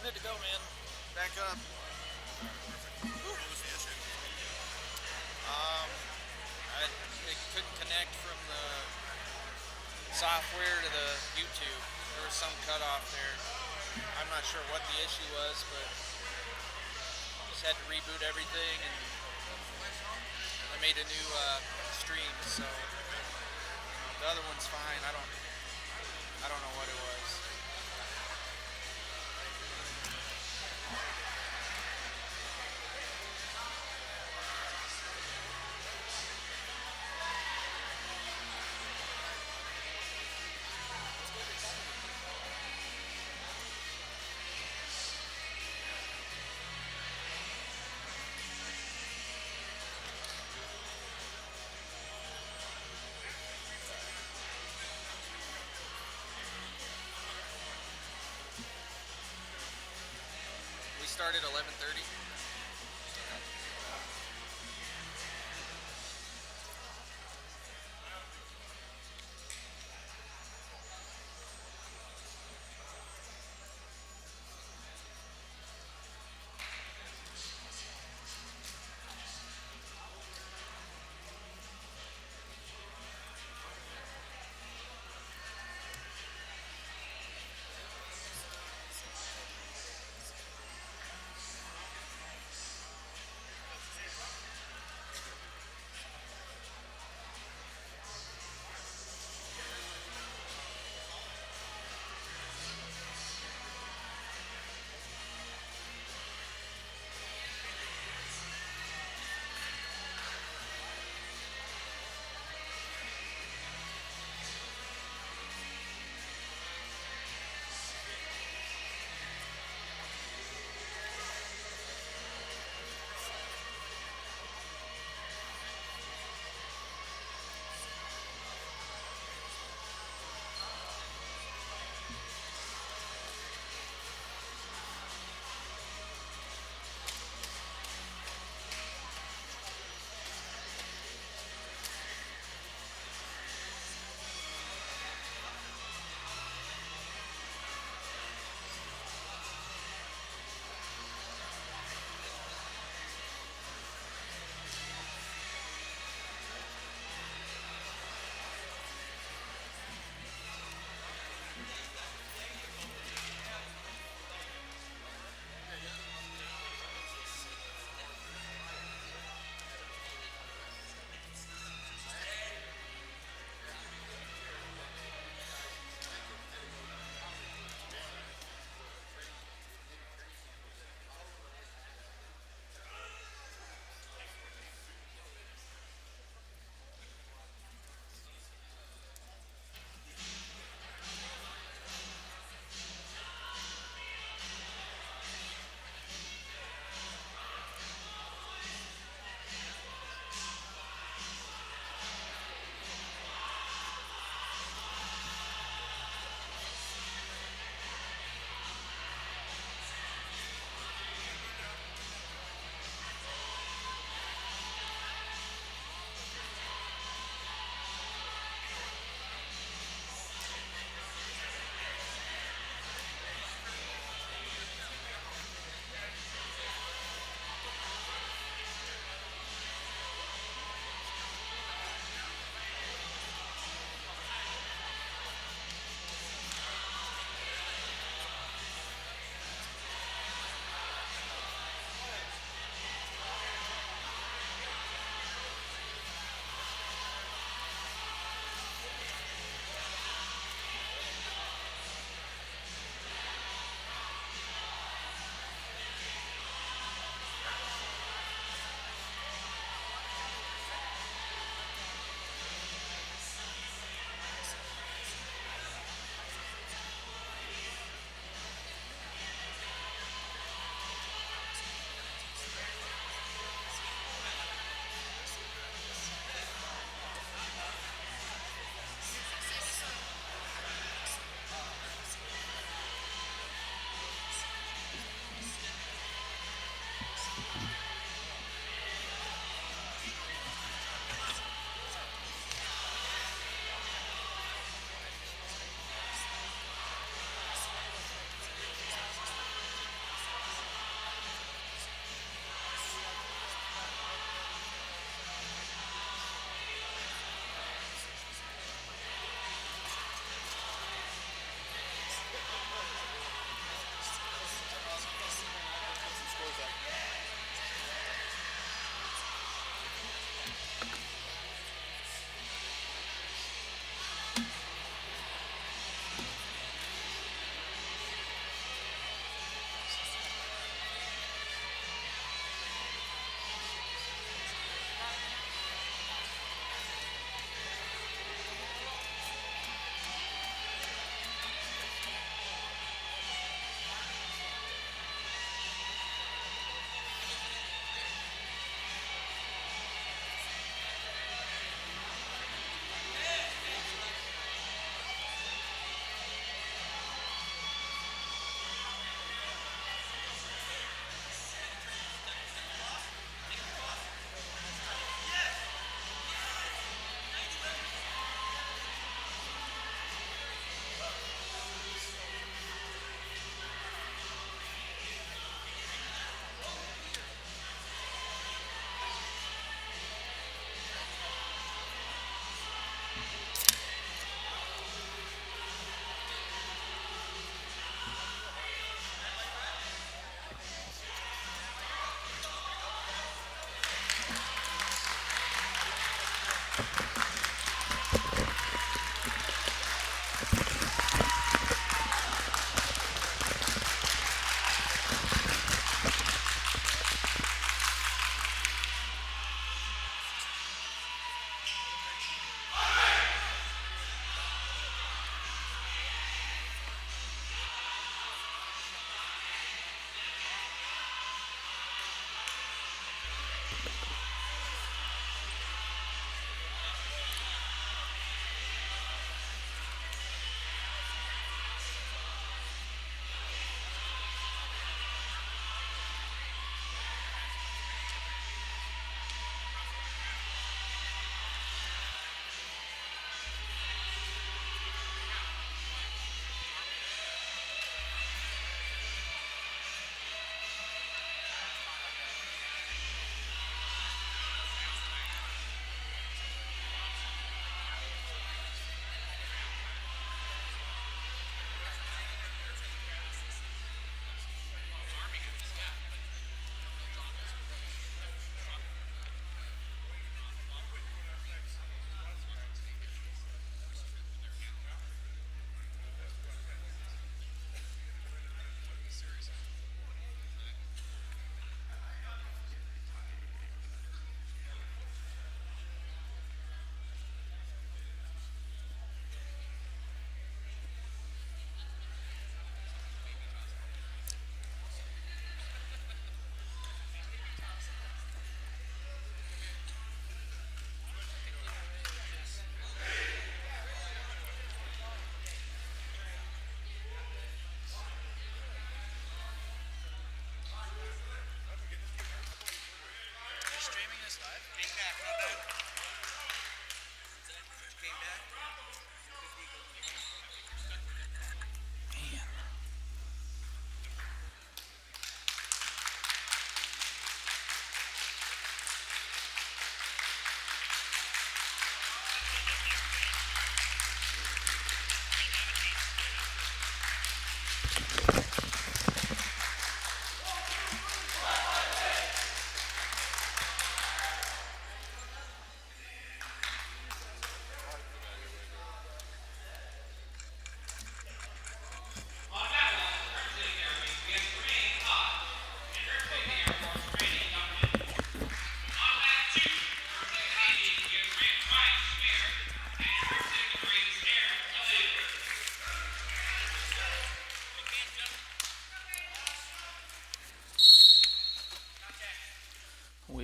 good to go, man. Back up. What was the issue? Um, it couldn't connect from the software to the YouTube. There was some cutoff there. I'm not sure what the issue was, but just had to reboot everything, and I made a new stream. So the other one's fine. I don't know what it was. We started 11:30.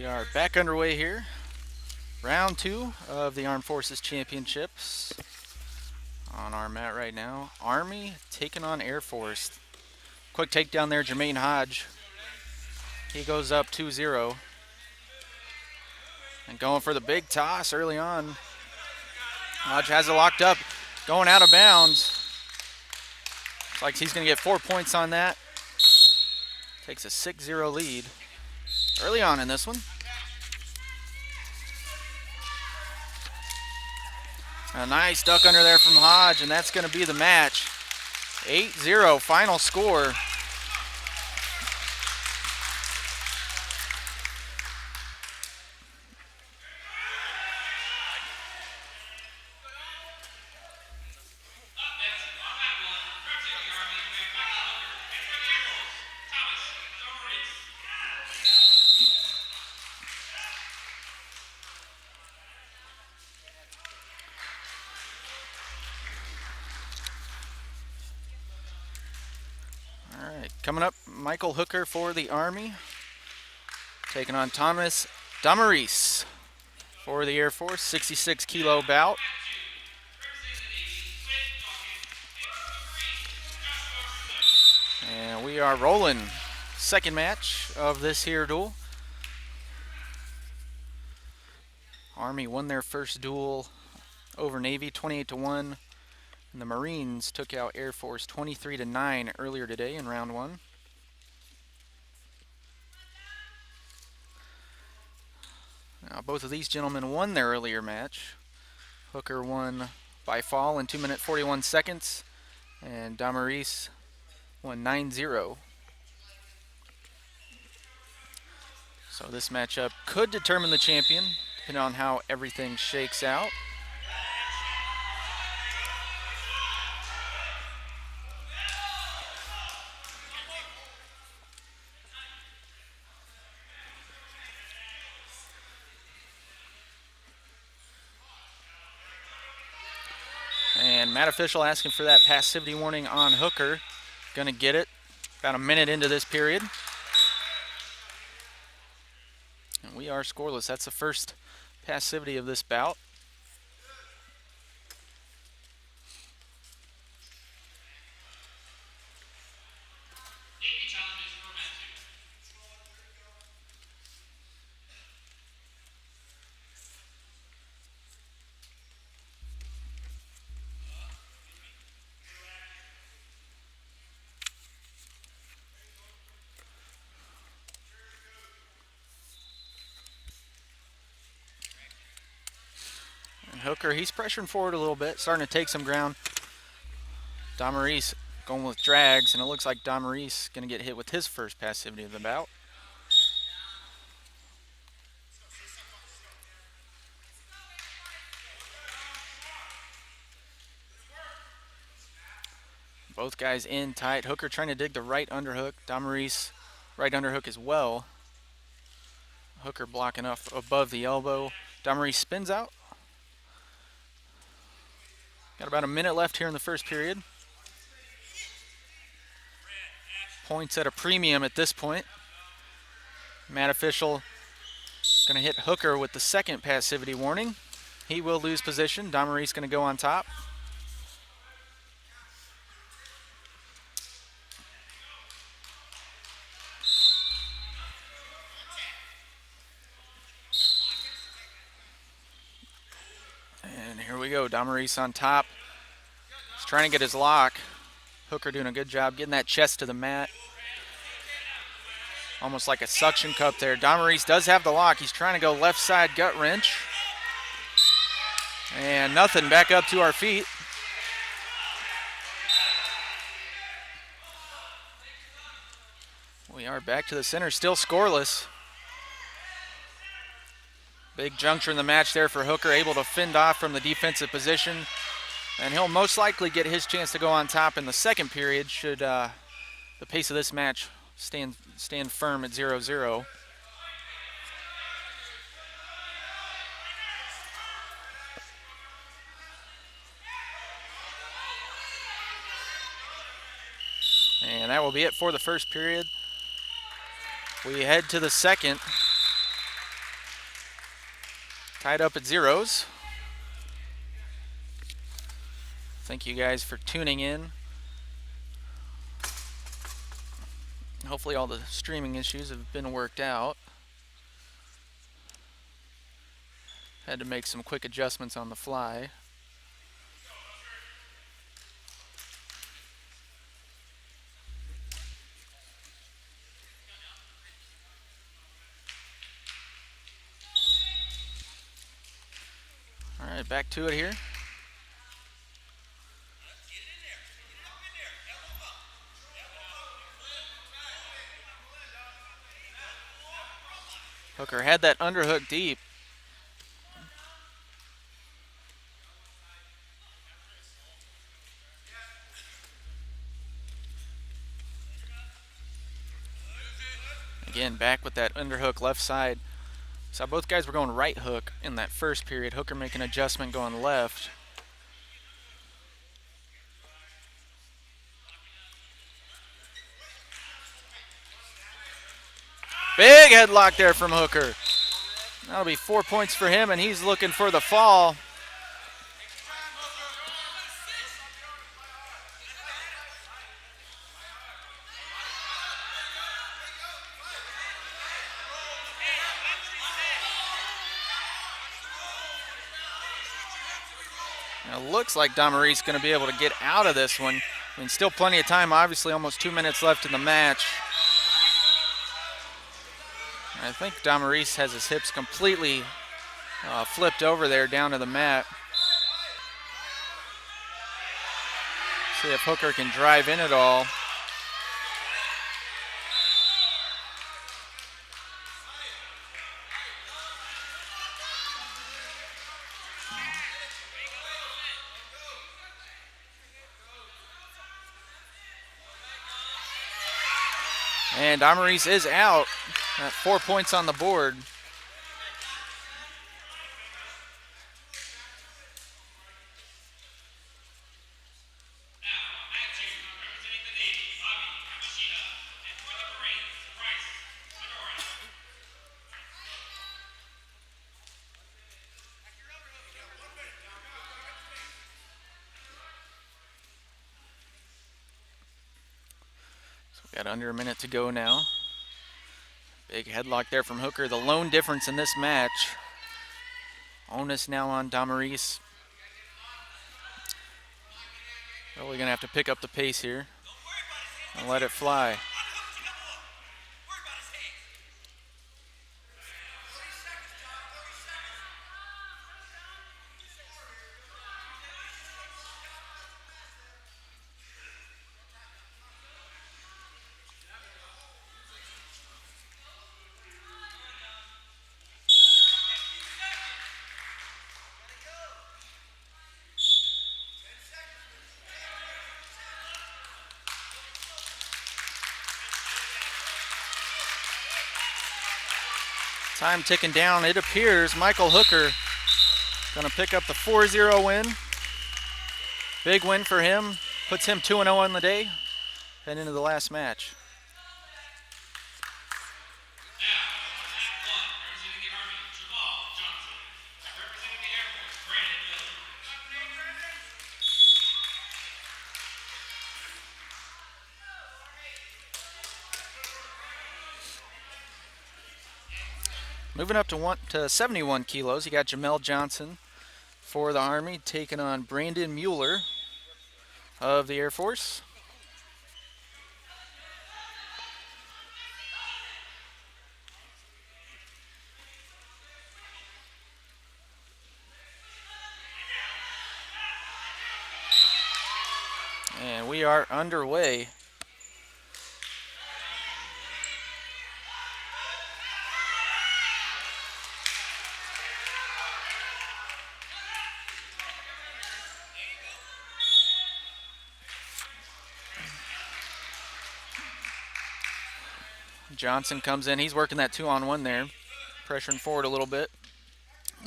We are back underway here. Round 2 of the Armed Forces Championships. On our mat right now, Army taking on Air Force. Quick takedown there, Jermaine Hodge. He goes up 2-0. And going for the big toss early on. Hodge has it locked up, going out of bounds. Looks like he's going to get 4 points on that. Takes a 6-0 lead early on in this one. A nice duck under there from Hodge, and that's going to be the match. 8-0 final score. All right, coming up, Michael Hooker for the Army, taking on Thomas Damaris for the Air Force, 66 kilo bout. And we are rolling. Second match of this here duel. Army won their first duel over Navy 28-1. And the Marines took out Air Force 23-9 earlier today in round 1. Now, both of these gentlemen won their earlier match. Hooker won by fall in 2 minutes 41 seconds, and Damaris won 9-0. So this matchup could determine the champion, depending on how everything shakes out. And mat official asking for that passivity warning on Hooker. Gonna get it about a minute into this period. And we are scoreless. That's the first passivity of this bout. Hooker, he's pressuring forward a little bit, starting to take some ground. Damaris going with drags, and it looks like Damaris going to get hit with his first passivity of the bout. Both guys in tight. Hooker trying to dig the right underhook. Damaris right underhook as well. Hooker blocking up above the elbow. Damaris spins out. Got about a minute left here in the first period. Points at a premium at this point. Mat official going to hit Hooker with the second passivity warning. He will lose position. Damaris going to go on top. And here we go, Damaris on top. He's trying to get his lock. Hooker doing a good job getting that chest to the mat. Almost like a suction cup there. Damaris does have the lock. He's trying to go left side gut wrench. And nothing, back up to our feet. We are back to the center, still scoreless. Big juncture in the match there for Hooker, able to fend off from the defensive position. And he'll most likely get his chance to go on top in the second period should the pace of this match stand firm at 0-0. And that will be it for the first period. We head to the second. Tied up at zeros. Thank you guys for tuning in. Hopefully all the streaming issues have been worked out. Had to make some quick adjustments on the fly. All right, back to it here. Hooker had that underhook deep. Again, back with that underhook left side. So both guys were going right hook in that first period. Hooker making an adjustment going left. Big headlock there from Hooker. That'll be 4 points for him, and he's looking for the fall. Now it looks like Damaris going to be able to get out of this one. I mean, still plenty of time, obviously almost 2 minutes left in the match. I think Damaris has his hips completely flipped over there down to the mat. See if Hooker can drive in at all. And Damaris is out at 4 points on the board. Got under a minute to go now. Big headlock there from Hooker. The lone difference in this match. Onus now on Damaris. Really going to have to pick up the pace here and let it fly. Time ticking down. It appears Michael Hooker going to pick up the 4-0 win. Big win for him. Puts him 2-0 on the day. Heading into the last match. Moving up to 71 kilos, you got Jamel Johnson for the Army taking on Brandon Mueller of the Air Force. And we are underway. Johnson comes in. He's working that 2-on-1 there, pressuring forward a little bit.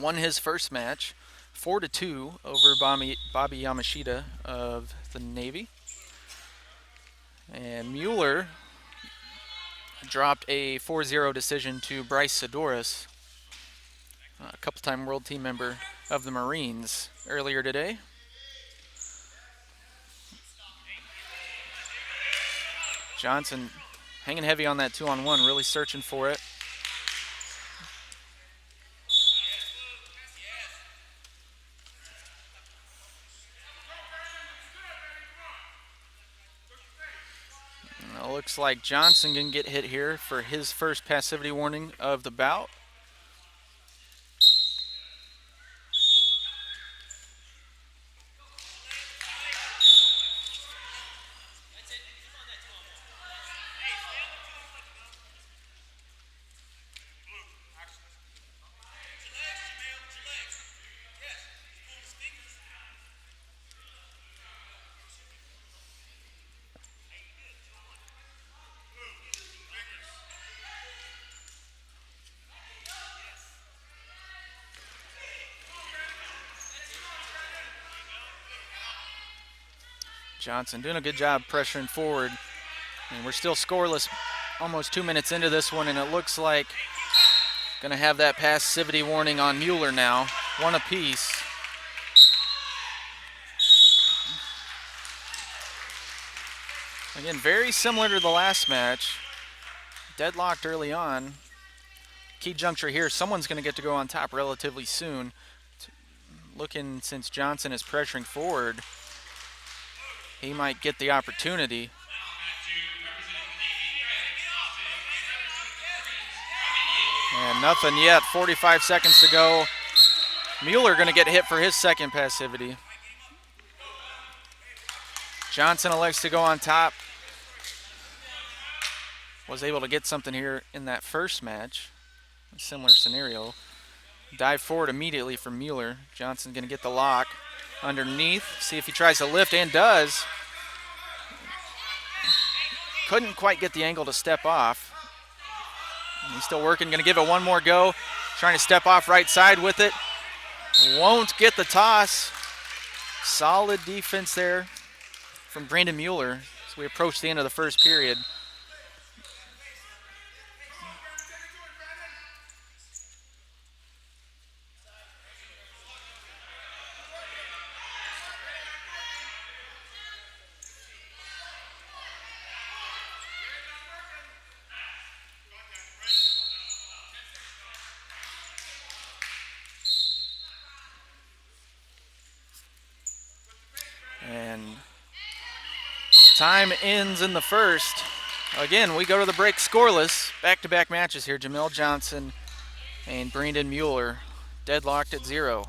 Won his first match, 4-2 over Bobby Yamashita of the Navy. And Mueller dropped a 4-0 decision to Bryce Sidoris. a couple-time world team member of the Marines earlier today. Johnson hanging heavy on that 2-on-1, really searching for it. And it looks like Johnson can get hit here for his first passivity warning of the bout. Johnson doing a good job pressuring forward. And we're still scoreless almost 2 minutes into this one, and it looks like going to have that passivity warning on Mueller now. One apiece. Again, very similar to the last match. Deadlocked early on. Key juncture here, someone's going to get to go on top relatively soon. Looking, since Johnson is pressuring forward, he might get the opportunity. And nothing yet, 45 seconds to go. Mueller going to get hit for his second passivity. Johnson elects to go on top. Was able to get something here in that first match. A similar scenario. Dive forward immediately from Mueller. Johnson going to get the lock underneath. See if he tries to lift, and does. Couldn't quite get the angle to step off. He's still working, going to give it one more go. Trying to step off right side with it. Won't get the toss. Solid defense there from Brandon Mueller as we approach the end of the first period. And time ends in the first. Again, we go to the break scoreless. Back-to-back matches here. Jamel Johnson and Brandon Mueller deadlocked at 0.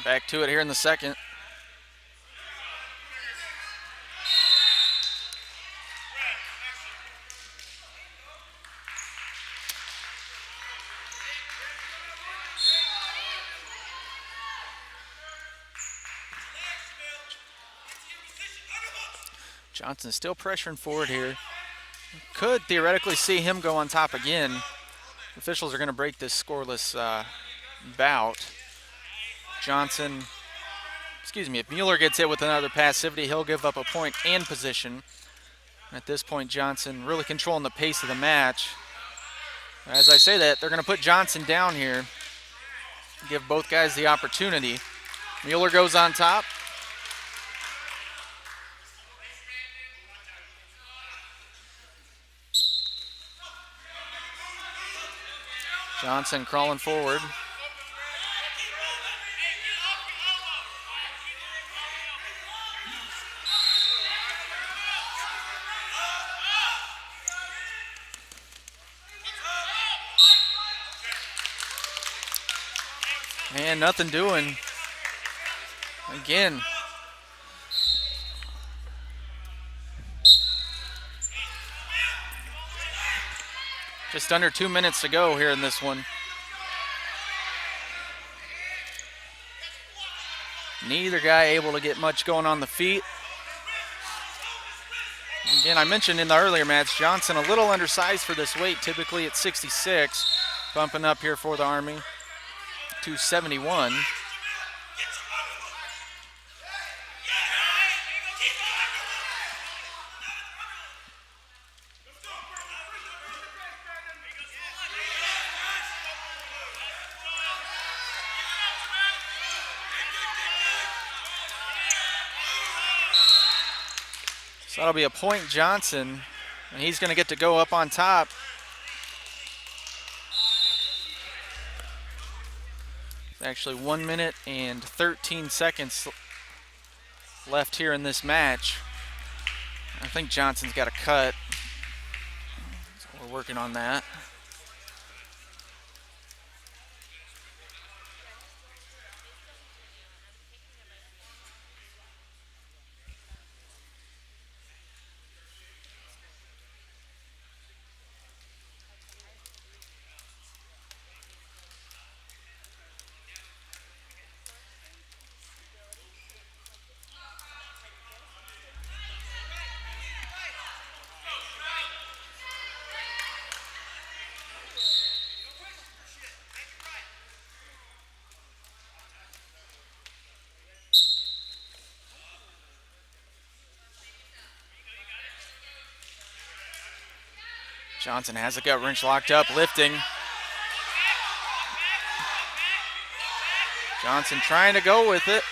Back to it here in the second. Johnson is still pressuring forward here. Could theoretically see him go on top again. Officials are going to break this scoreless bout. Johnson, if Mueller gets hit with another passivity, he'll give up a point and position. At this point, Johnson really controlling the pace of the match. As I say that, they're going to put Johnson down here. Give both guys the opportunity. Mueller goes on top. Johnson crawling forward. And nothing doing. Again. Just under 2 minutes to go here in this one. Neither guy able to get much going on the feet. Again, I mentioned in the earlier match, Johnson a little undersized for this weight, typically at 66. Bumping up here for the Army to 71. So that'll be a point Johnson, and he's going to get to go up on top. Actually 1 minute and 13 seconds left here in this match. I think Johnson's got a cut, so we're working on that. Johnson has the gut wrench locked up, lifting. Johnson trying to go with it.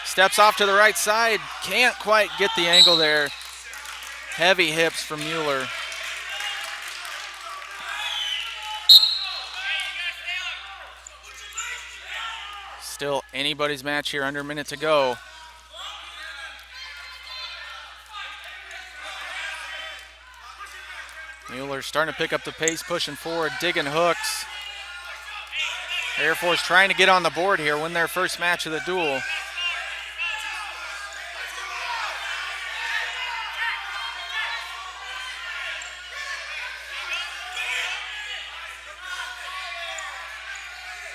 Steps off to the right side. Can't quite get the angle there. Heavy hips from Mueller. Still anybody's match here, under a minute to go. Mueller starting to pick up the pace, pushing forward, digging hooks. Air Force trying to get on the board here, win their first match of the duel.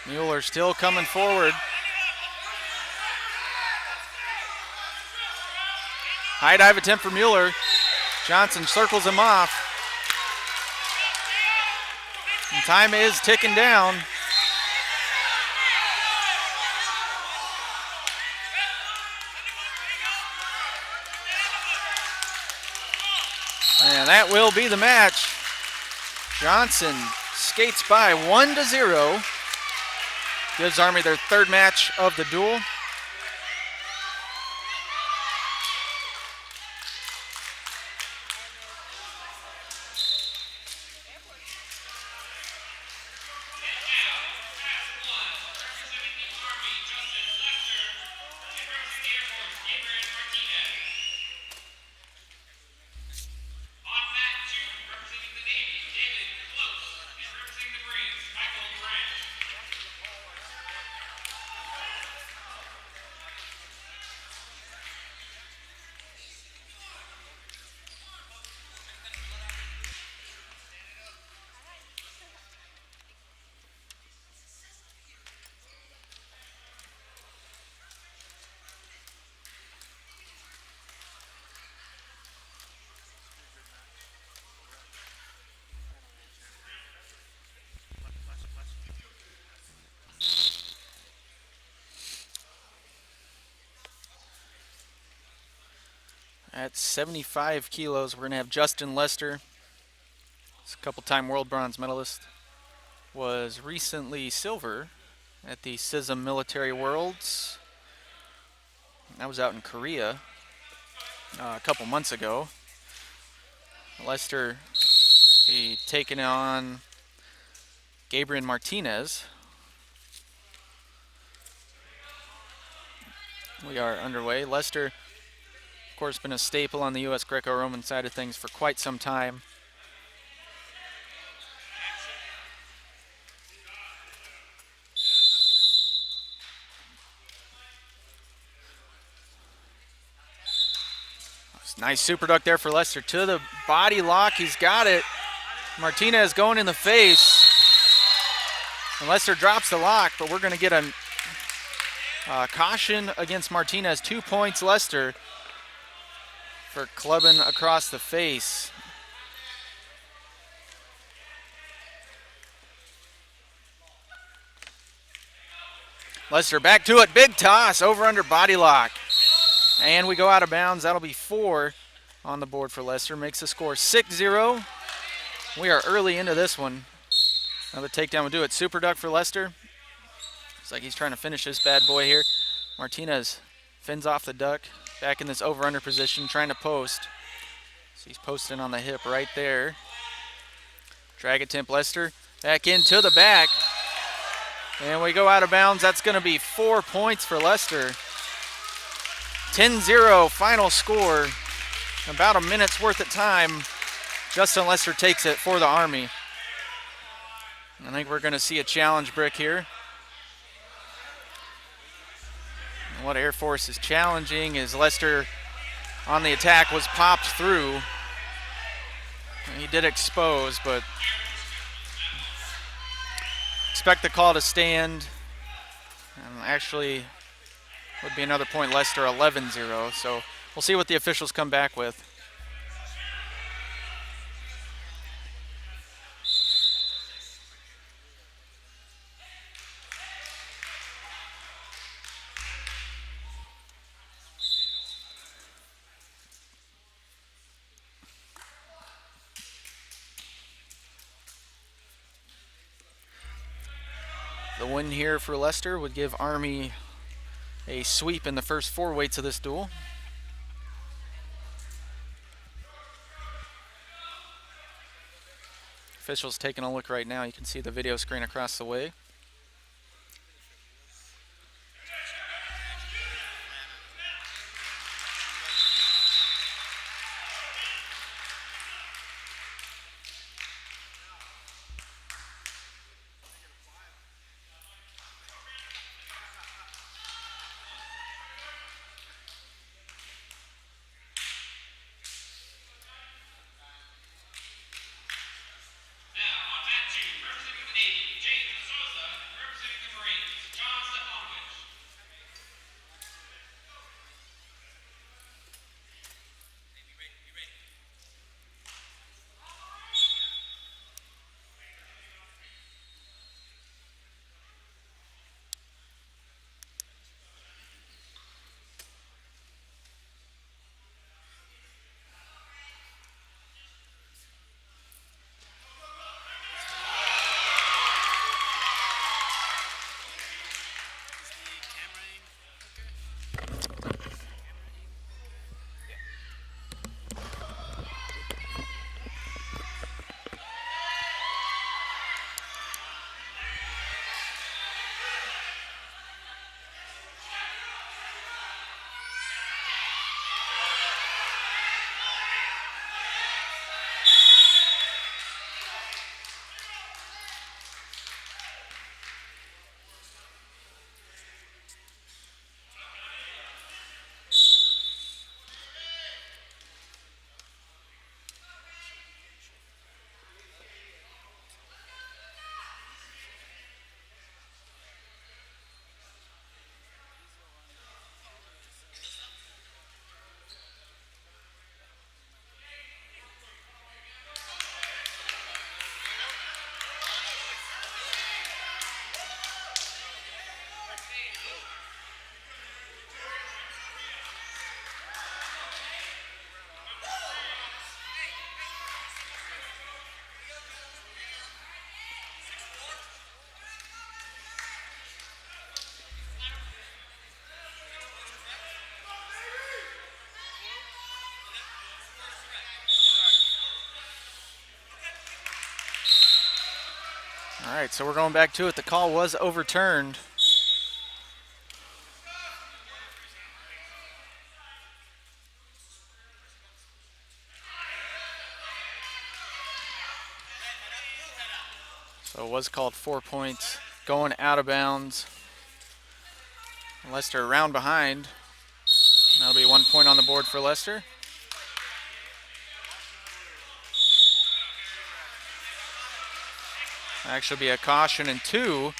Mueller still coming forward. High dive attempt for Mueller. Johnson circles him off. And time is ticking down. And that will be the match. Johnson skates by 1-0. Gives Army their third match of the duel. At 75 kilos, we're going to have Justin Lester. He's a couple-time world bronze medalist. Was recently silver at the CISM Military Worlds. That was out in Korea a couple months ago. Lester taking on Gabriel Martinez. We are underway. Lester, of course, been a staple on the U.S. Greco-Roman side of things for quite some time. Nice super duck there for Lester to the body lock. He's got it. Martinez going in the face. And Leicester drops the lock, but we're going to get a caution against Martinez. 2 points, Leicester, for clubbing across the face. Leicester back to it. Big toss over under body lock. And we go out of bounds. That'll be 4 on the board for Leicester. Makes the score 6-0. We are early into this one. Another takedown will do it. Super duck for Leicester. Looks like he's trying to finish this bad boy here. Martinez fins off the duck. Back in this over-under position, trying to post. So he's posting on the hip right there. Drag attempt, Leicester. Back into the back. And we go out of bounds. That's going to be 4 points for Leicester. 10-0 final score. About a minute's worth of time. Justin Leicester takes it for the Army. I think we're going to see a challenge brick here. And what Air Force is challenging is Leicester on the attack was popped through. He did expose, but expect the call to stand. And actually would be another point. Leicester 11-0. So we'll see what the officials come back with. The win here for Leicester would give Army a sweep in the first 4 weights of this duel. Officials taking a look right now. You can see the video screen across the way. All right, so we're going back to it. The call was overturned. So it was called 4 points going out of bounds. Leicester around behind. That'll be 1 point on the board for Leicester. Actually be a caution and 2.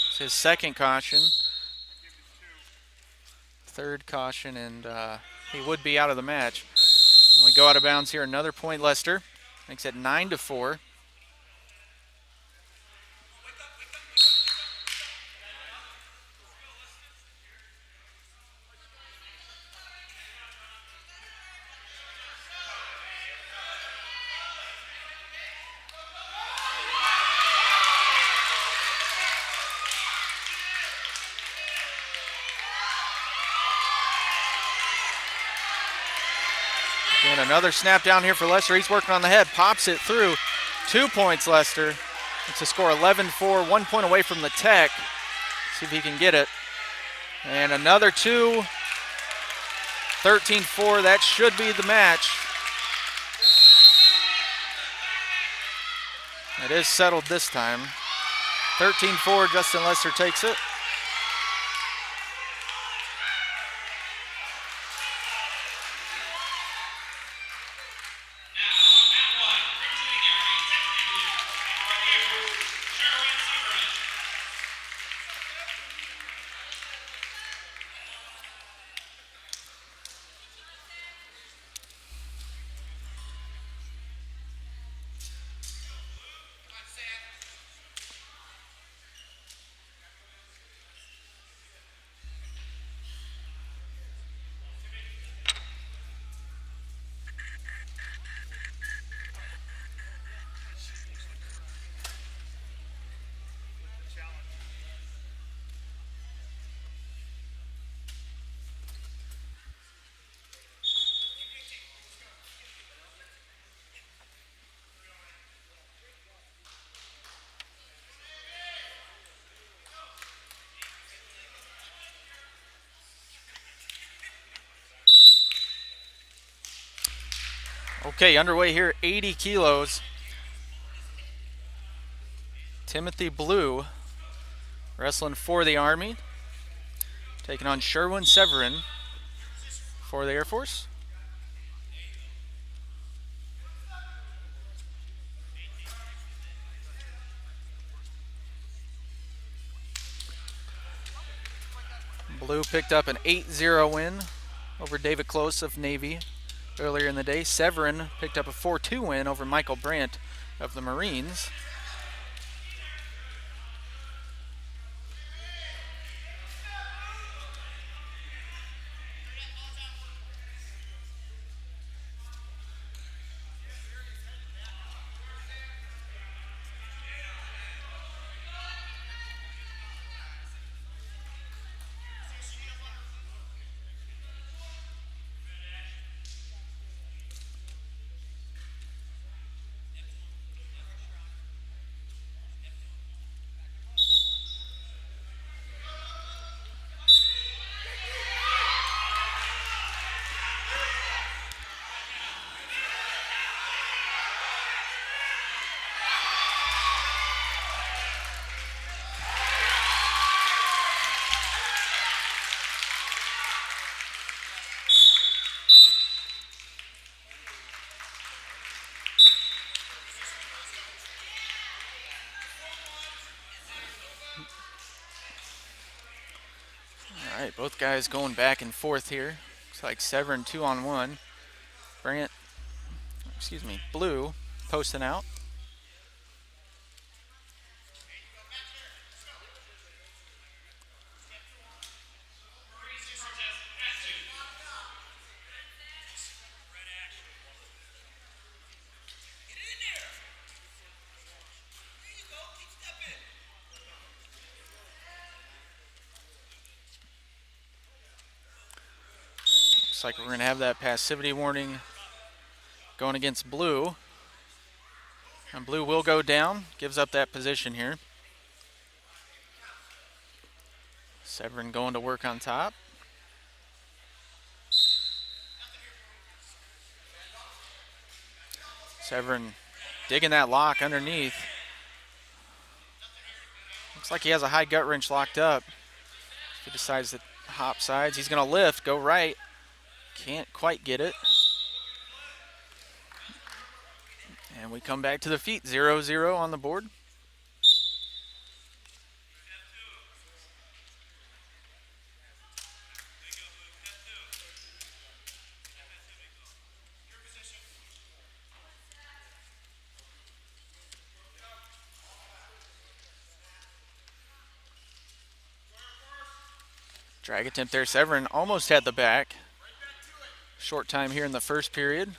It's his second caution. Third caution, and he would be out of the match. When we go out of bounds here, another point Leicester. Makes it 9-4. And another snap down here for Leicester. He's working on the head, pops it through. 2 points, Leicester. It's a score 11-4, 1 point away from the Tech. See if he can get it. And another 2. 13-4, that should be the match. It is settled this time. 13-4, Justin Leicester takes it. Okay, underway here, 80 kilos. Timothy Blue wrestling for the Army, taking on Sherwin Severin for the Air Force. Blue picked up an 8-0 win over David Close of Navy earlier in the day. Severin picked up a 4-2 win over Michael Brandt of the Marines. All right, both guys going back and forth here. Looks like Severin 2-on-1. Blue posting out. Looks like we're going to have that passivity warning going against Blue. And Blue will go down, gives up that position here. Severin going to work on top. Severin digging that lock underneath. Looks like he has a high gut wrench locked up. He decides to hop sides. He's going to lift, go right. Can't quite get it. And we come back to the feet, 0-0 on the board. Drag attempt there. Severin almost had the back. Short time here in the first period.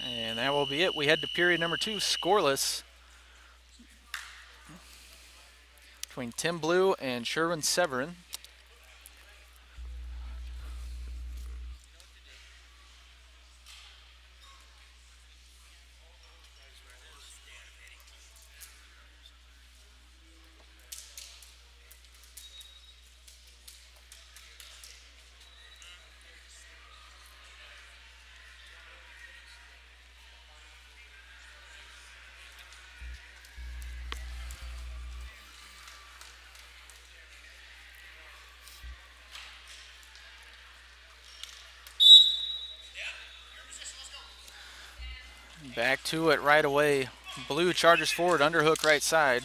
And that will be it. We head to period number 2, scoreless, between Tim Blue and Sherwin Severin. Back to it right away. Blue charges forward, underhook right side.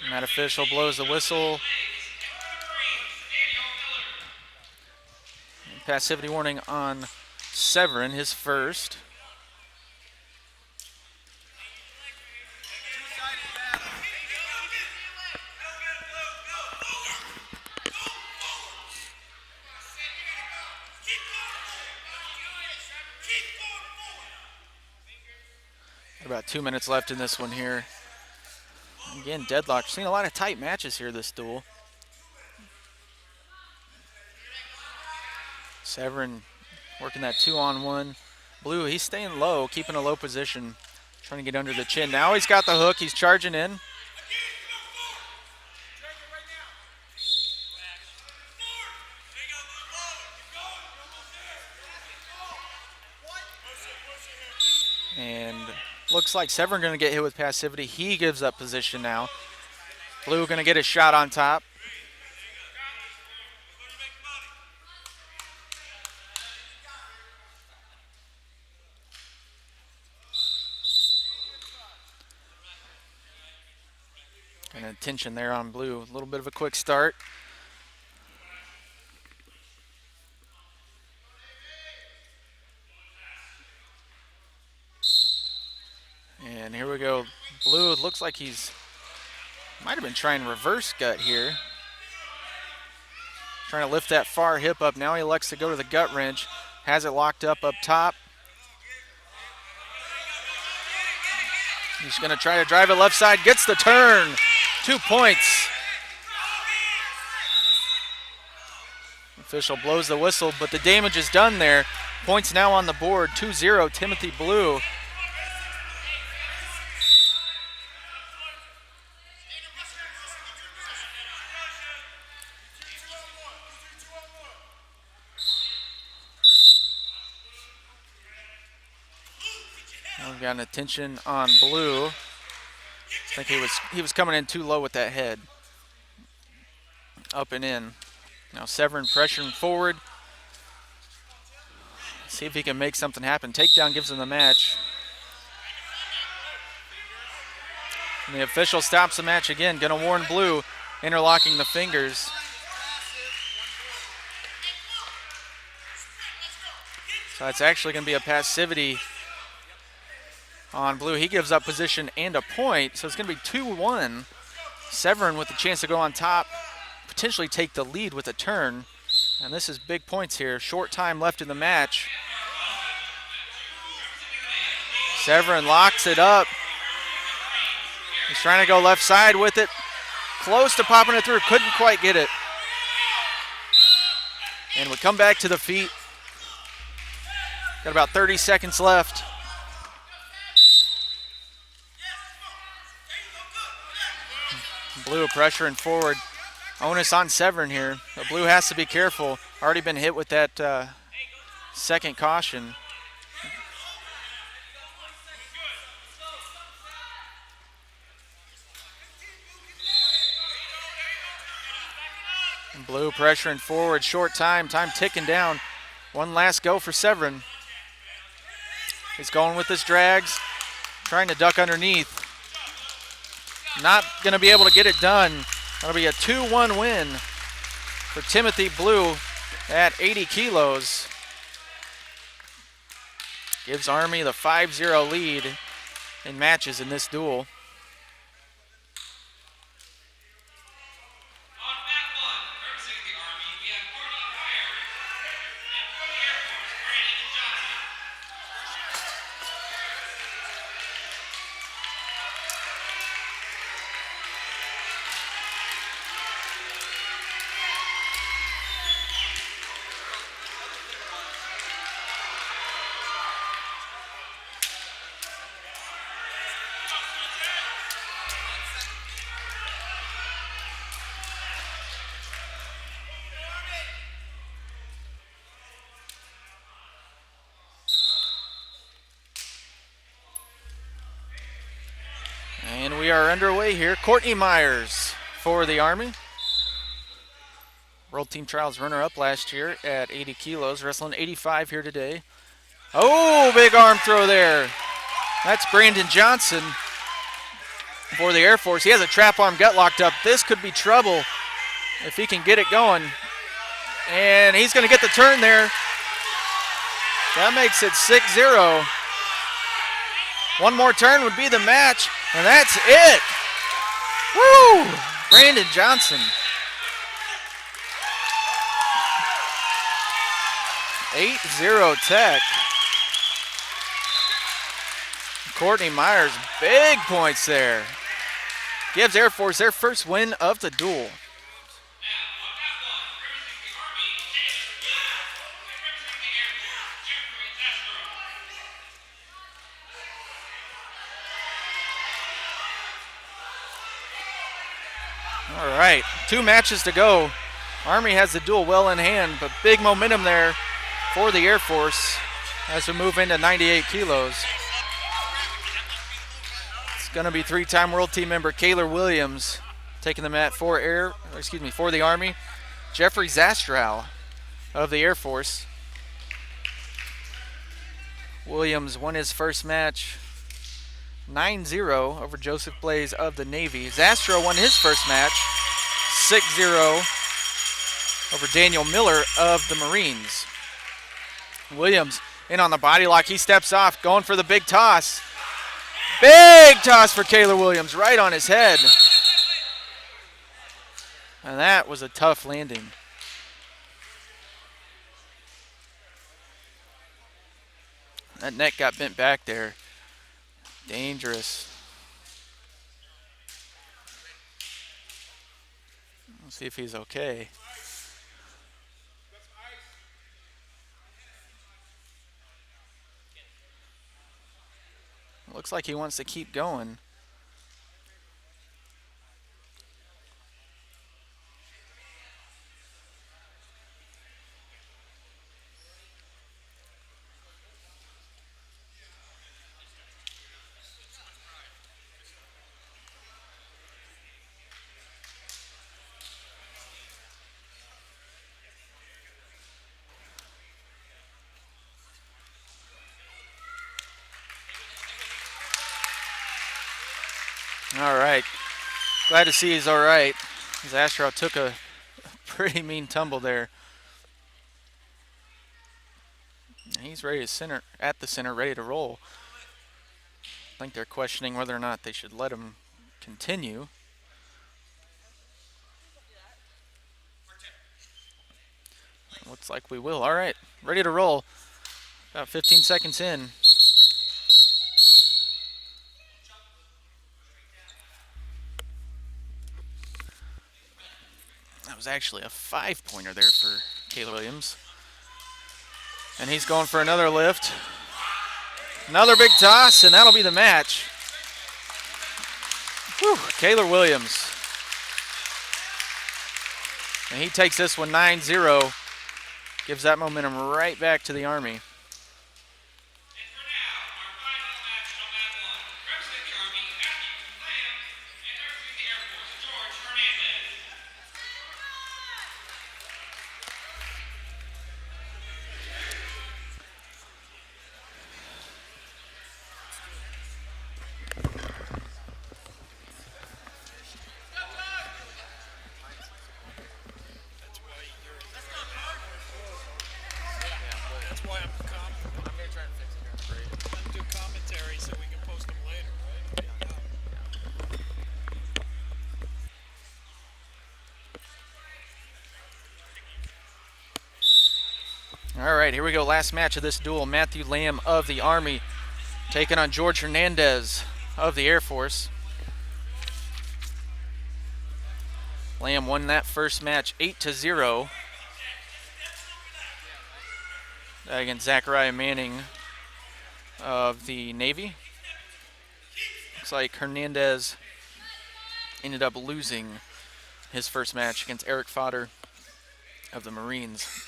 And that official blows the whistle. Passivity warning on Severin, his first. About 2 minutes left in this one here. Again, deadlock. Seen a lot of tight matches here this duel. Severin working that 2-on-1. Blue, he's staying low, keeping a low position, trying to get under the chin. Now he's got the hook. He's charging in. And looks like Severin going to get hit with passivity. He gives up position now. Blue going to get a shot on top. And a tension there on Blue. A little bit of a quick start. And here we go. Blue, it looks like he's might have been trying reverse gut here. Trying to lift that far hip up. Now he elects to go to the gut wrench. Has it locked up top. He's going to try to drive it left side. Gets the turn. 2 points. Official blows the whistle, but the damage is done there. Points now on the board. 2-0, Timothy Blue. We've got an attention on Blue. I think he was coming in too low with that head. Up and in. Now Severin pressuring forward. See if he can make something happen. Takedown gives him the match. And the official stops the match again. Gonna warn Blue, interlocking the fingers. So it's actually gonna be a passivity on Blue. He gives up position and a point, so it's going to be 2-1. Severin with the chance to go on top, potentially take the lead with a turn. And this is big points here. Short time left in the match. Severin locks it up. He's trying to go left side with it. close to popping it through. Couldn't quite get it. And we come back to the feet. Got about 30 seconds left. Blue pressuring forward. Onus on Severn here. The Blue has to be careful. Already been hit with that second caution. And Blue pressuring forward. Short time. Time ticking down. One last go for Severn. He's going with his drags. Trying to duck underneath. Not going to be able to get it done. That'll be a 2-1 win for Timothy Blue at 80 kilos. Gives Army the 5-0 lead in matches in this duel. And we are underway here. Courtney Myers for the Army. World Team Trials runner-up last year at 80 kilos, wrestling 85 here today. Oh, big arm throw there. That's Brandon Johnson for the Air Force. He has a trap arm gut locked up. This could be trouble if he can get it going. And he's going to get the turn there. That makes it 6-0. One more turn would be the match, and that's it. Woo! Brandon Johnson. 8-0 Tech. Courtney Myers, big points there. Gives Air Force their first win of the duel. All right, 2 matches to go. Army has the duel well in hand, but big momentum there for the Air Force as we move into 98 kilos. It's going to be 3-time World Team member Kaylor Williams taking the mat for the Army. Jeffrey Zastrow of the Air Force. Williams won his first match 9-0 over Joseph Blaze of the Navy. Zastrow won his first match 6-0 over Daniel Miller of the Marines. Williams in on the body lock. He steps off, going for the big toss. Big toss for Kaylor Williams, right on his head. And that was a tough landing. That neck got bent back there. Dangerous. Let's see if he's okay. Looks like he wants to keep going. All right. Glad to see he's all right. Zastrow took a pretty mean tumble there. He's ready to at the center, ready to roll. I think they're questioning whether or not they should let him continue. Looks like we will. All right, ready to roll. About 15 seconds in. was actually a 5-pointer there for Kayla Williams. And he's going for another lift. Another big toss, and that'll be the match. Whew, Kayla Williams. And he takes this one 9-0. Gives that momentum right back to the Army. All right, here we go. Last match of this duel. Matthew Lamb of the Army taking on George Hernandez of the Air Force. Lamb won that first match 8-0 against Zachariah Manning of the Navy. Looks like Hernandez ended up losing his first match against Eric Fodder of the Marines.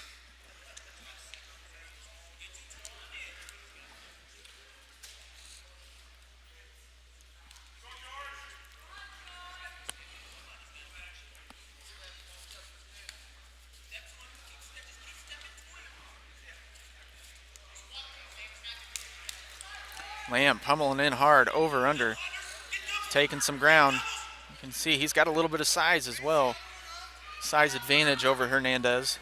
Lamb pummeling in hard, over, under, taking some ground. You can see he's got a little bit of size as well. Size advantage over Hernandez.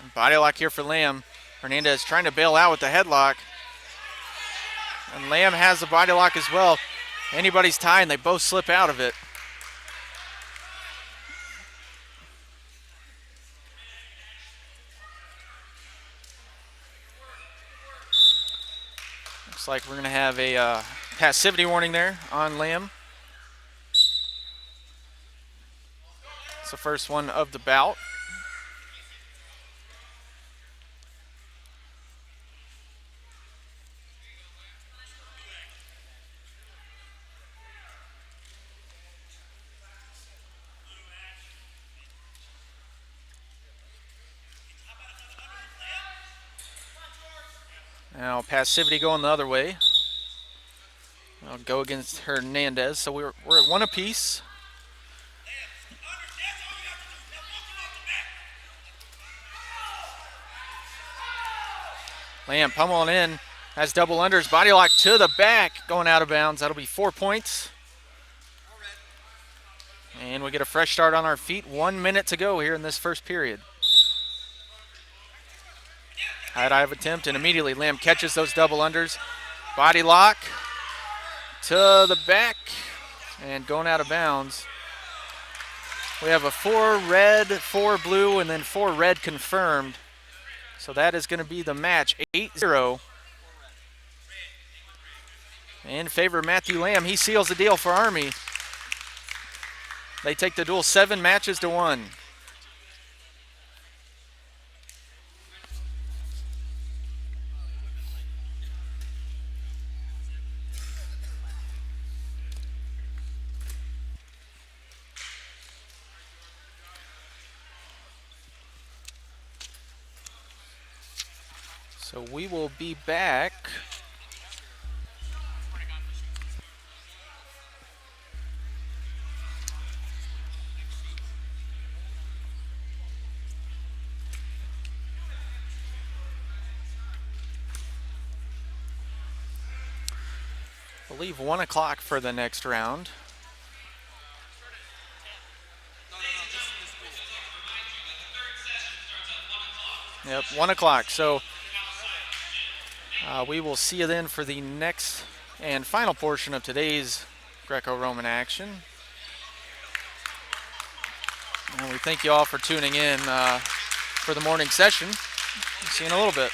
And body lock here for Lamb. Hernandez trying to bail out with the headlock. And Lamb has the body lock as well. Anybody's tie and they both slip out of it. Looks like we're going to have a passivity warning there on Lamb. It's the first one of the bout. Now passivity going the other way. I'll go against Hernandez. So we're at one apiece. Lamb pummeling in, has double unders, body lock to the back, going out of bounds. That'll be 4 points. And we get a fresh start on our feet. 1 minute to go here in this first period. High dive attempt, and immediately Lamb catches those double unders. Body lock to the back and going out of bounds. We have a 4 red, 4 blue, and then 4 red confirmed. So that is going to be the match, 8-0. In favor of Matthew Lamb. He seals the deal for Army. They take the duel 7 matches to 1. So we will be back. I believe 1 o'clock for the next round. Yep, 1 o'clock. So we will see you then for the next and final portion of today's Greco-Roman action. And we thank you all for tuning in for the morning session. See you in a little bit.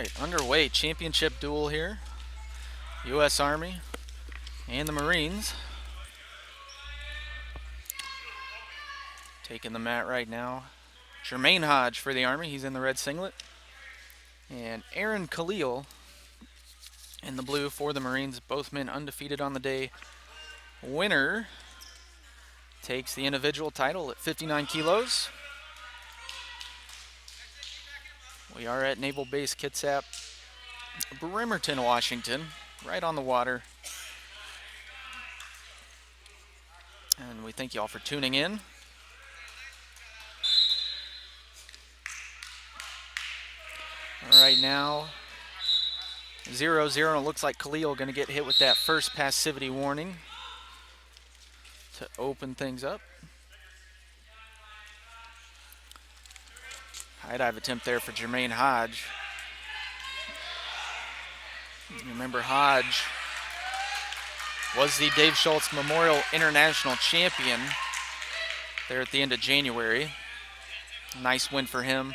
right, underway. Championship duel here. U.S. Army and the Marines. Taking the mat right now. Jermaine Hodge for the Army. He's in the red singlet. And Aaron Khalil in the blue for the Marines. Both men undefeated on the day. Winner takes the individual title at 59 kilos. We are at Naval Base Kitsap, Bremerton, Washington, right on the water. And we thank you all for tuning in. Right now, 0-0, and it looks like Khalil going to get hit with that first passivity warning to open things up. High dive attempt there for Jermaine Hodge. Remember, Hodge was the Dave Schultz Memorial International Champion there at the end of January. Nice win for him.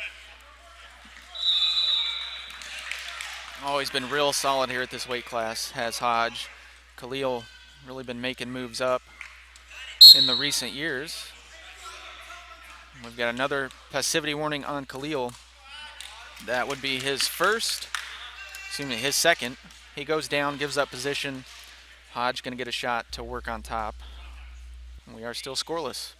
Always been real solid here at this weight class, has Hodge. Khalil really been making moves up in the recent years. We've got another passivity warning on Khalil. That would be his his second. He goes down, gives up position. Hodge going to get a shot to work on top. And we are still scoreless.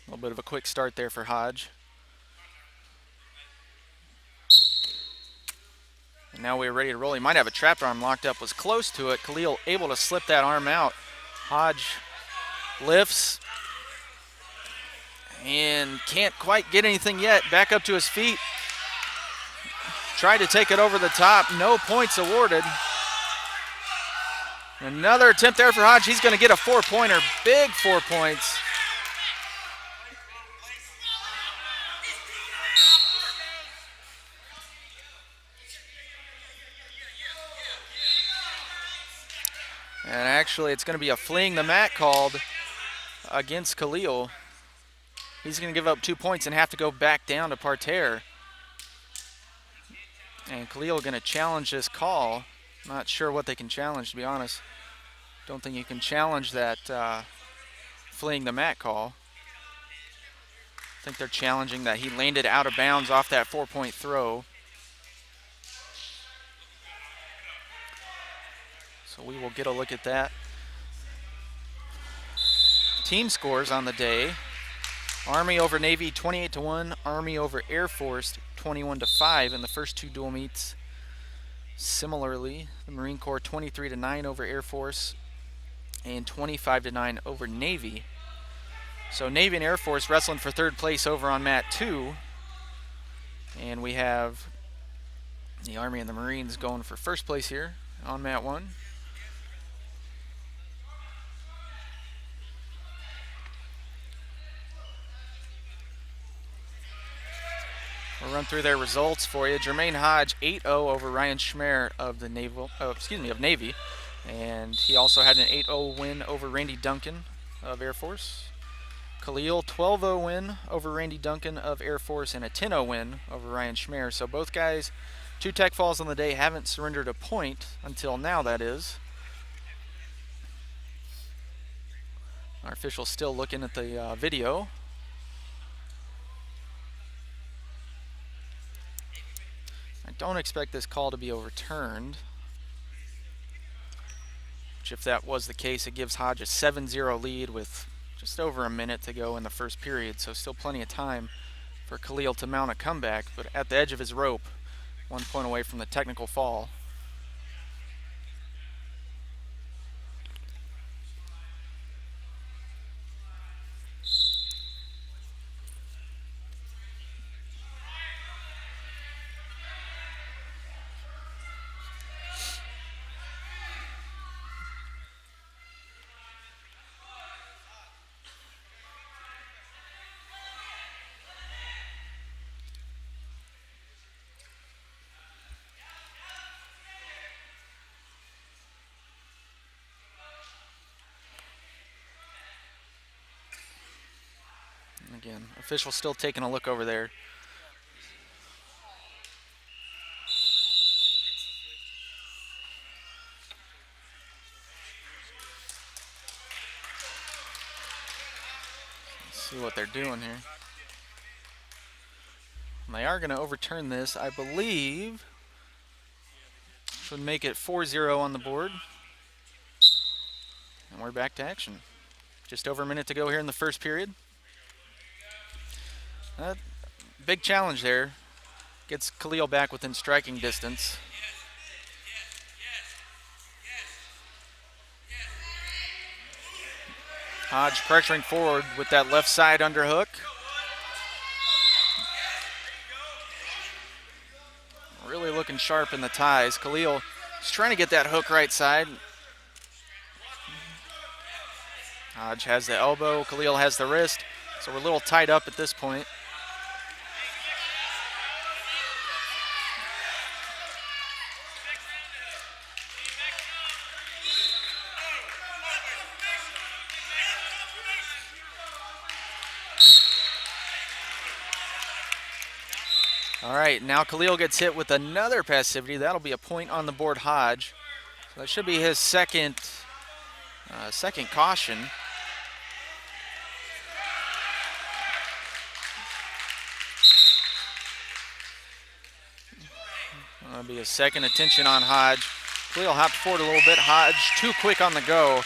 A little bit of a quick start there for Hodge. And now we're ready to roll. He might have a trapped arm locked up, was close to it. Khalil able to slip that arm out. Hodge lifts and can't quite get anything yet. Back up to his feet. Tried to take it over the top. No points awarded. Another attempt there for Hodge. He's going to get a 4-pointer. Big 4 points. And actually, it's going to be a fleeing the mat called against Khalil. He's going to give up 2 points and have to go back down to parterre. And Khalil going to challenge this call. Not sure what they can challenge, to be honest. Don't think you can challenge that fleeing the mat call. I think they're challenging that he landed out of bounds off that 4-point throw. So we will get a look at that. Team scores on the day. Army over Navy 28-1, Army over Air Force 21-5 in the first two dual meets. Similarly, the Marine Corps 23-9 over Air Force and 25-9 over Navy. So Navy and Air Force wrestling for third place over on mat 2. And we have the Army and the Marines going for first place here on mat 1. We'll run through their results for you. Jermaine Hodge 8-0 over Ryan Schmer of the Navy, and he also had an 8-0 win over Randy Duncan of Air Force. Khalil 12-0 win over Randy Duncan of Air Force and a 10-0 win over Ryan Schmer. So both guys, 2 tech falls on the day, haven't surrendered a point until now, that is. Our official's still looking at the video. I don't expect this call to be overturned. Which, if that was the case, it gives Hodge a 7-0 lead with just over a minute to go in the first period. So still plenty of time for Khalil to mount a comeback, but at the edge of his rope, 1 point away from the technical fall. Again, official still taking a look over there. Let's see what they're doing here. And they are going to overturn this, I believe. Should make it 4-0 on the board. And we're back to action. Just over a minute to go here in the first period. Big challenge there. Gets Khalil back within striking distance. Hodge pressuring forward with that left side underhook. Really looking sharp in the ties. Khalil is trying to get that hook right side. Hodge has the elbow, Khalil has the wrist, so we're a little tied up at this point. All right, now Khalil gets hit with another passivity. That'll be a point on the board, Hodge. So that should be his second caution. That'll be a second attention on Hodge. Khalil hopped forward a little bit. Hodge too quick on the go.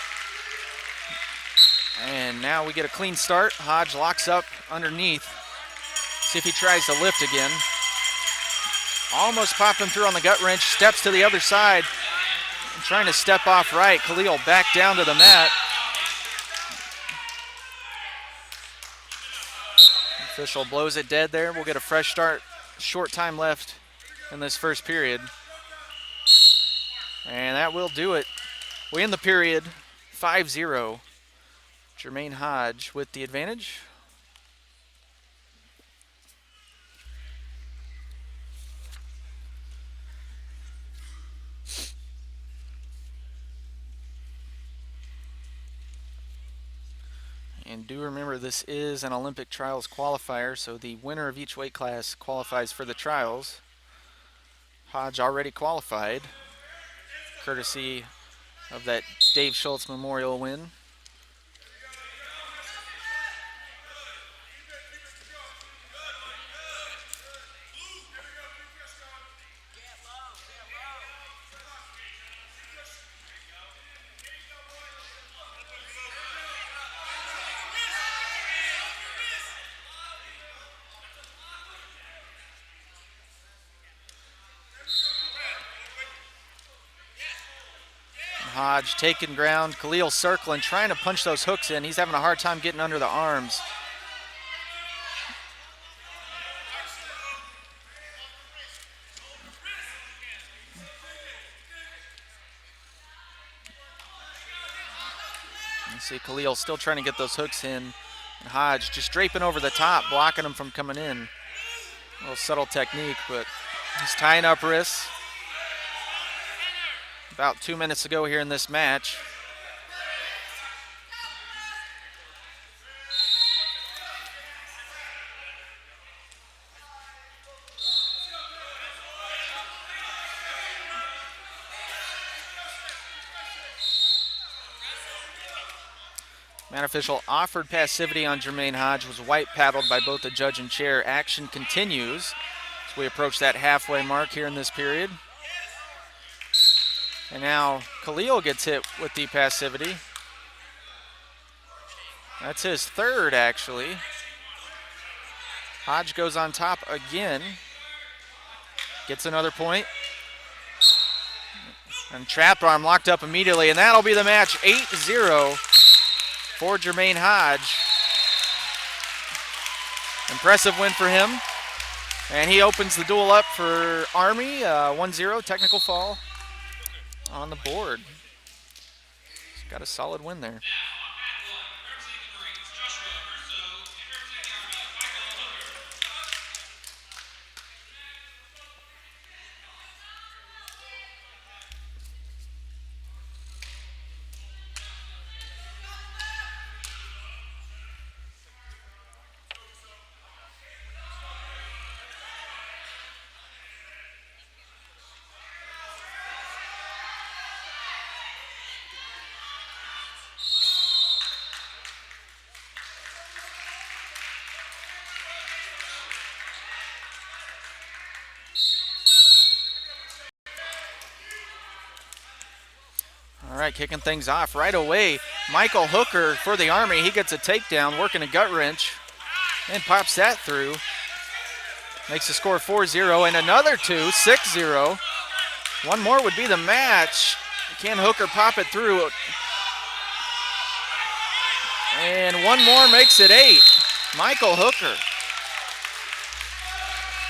And now we get a clean start. Hodge locks up underneath. See if he tries to lift again. Almost popped him through on the gut wrench. Steps to the other side. And trying to step off right. Khalil back down to the mat. Official blows it dead there. We'll get a fresh start. Short time left in this first period. And that will do it. We end the period 5-0. Jermaine Hodge with the advantage. And do remember, this is an Olympic trials qualifier, so the winner of each weight class qualifies for the trials. Hodge already qualified, courtesy of that Dave Schultz Memorial win. Hodge taking ground. Khalil circling, trying to punch those hooks in. He's having a hard time getting under the arms. You see Khalil still trying to get those hooks in. And Hodge just draping over the top, blocking them from coming in. A little subtle technique, but he's tying up wrists. About 2 minutes to go here in this match. Man official offered passivity on Jermaine Hodge, was white paddled by both the judge and chair. Action continues as we approach that halfway mark here in this period. And now Khalil gets hit with the passivity. That's his third, actually. Hodge goes on top again. Gets another point. And trap arm locked up immediately, and that'll be the match. 8-0 for Jermaine Hodge. Impressive win for him. And he opens the duel up for Army. 1-0, technical fall on the board. He's got a solid win there. All right, kicking things off right away. Michael Hooker for the Army. He gets a takedown, working a gut wrench, and pops that through. Makes the score 4-0, and another two, 6-0. One more would be the match. Can Hooker pop it through? And one more makes it 8. Michael Hooker.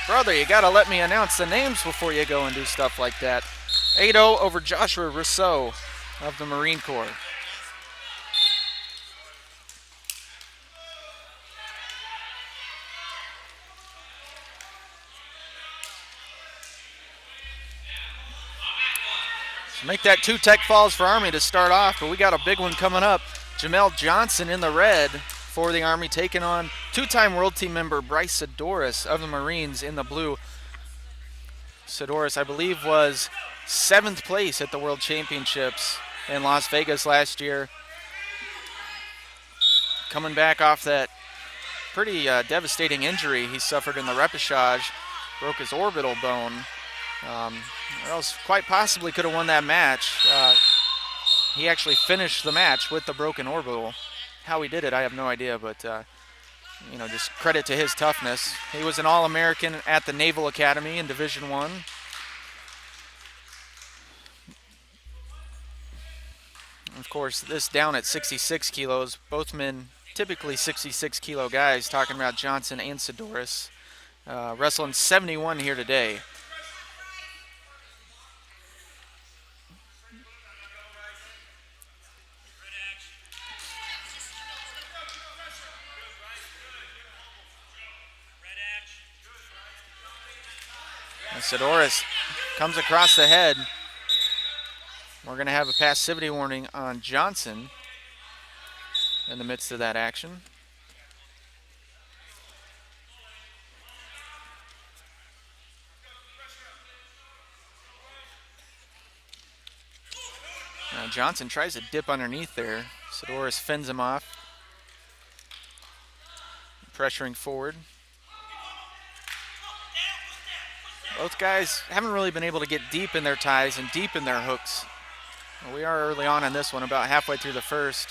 Brother, you got to let me announce the names before you go and do stuff like that. 8-0 over Joshua Rousseau of the Marine Corps. So make that 2 tech falls for Army to start off, but we got a big one coming up. Jamel Johnson in the red for the Army, taking on 2-time World Team member Bryce Sidoris of the Marines in the blue. Sidoris, I believe, was 7th place at the World Championships in Las Vegas last year. Coming back off that pretty devastating injury he suffered in the repechage, broke his orbital bone. Or else quite possibly could have won that match. He actually finished the match with the broken orbital. How he did it, I have no idea, but just credit to his toughness. He was an All-American at the Naval Academy in Division I. Of course, this down at 66 kilos. Both men typically 66 kilo guys, talking about Johnson and Sidoris. Wrestling 71 here today. And Sidoris comes across the head. We're going to have a passivity warning on Johnson in the midst of that action. Now Johnson tries to dip underneath there. Sidoris fends him off, pressuring forward. Both guys haven't really been able to get deep in their ties and deep in their hooks. We are early on in this one, about halfway through the first.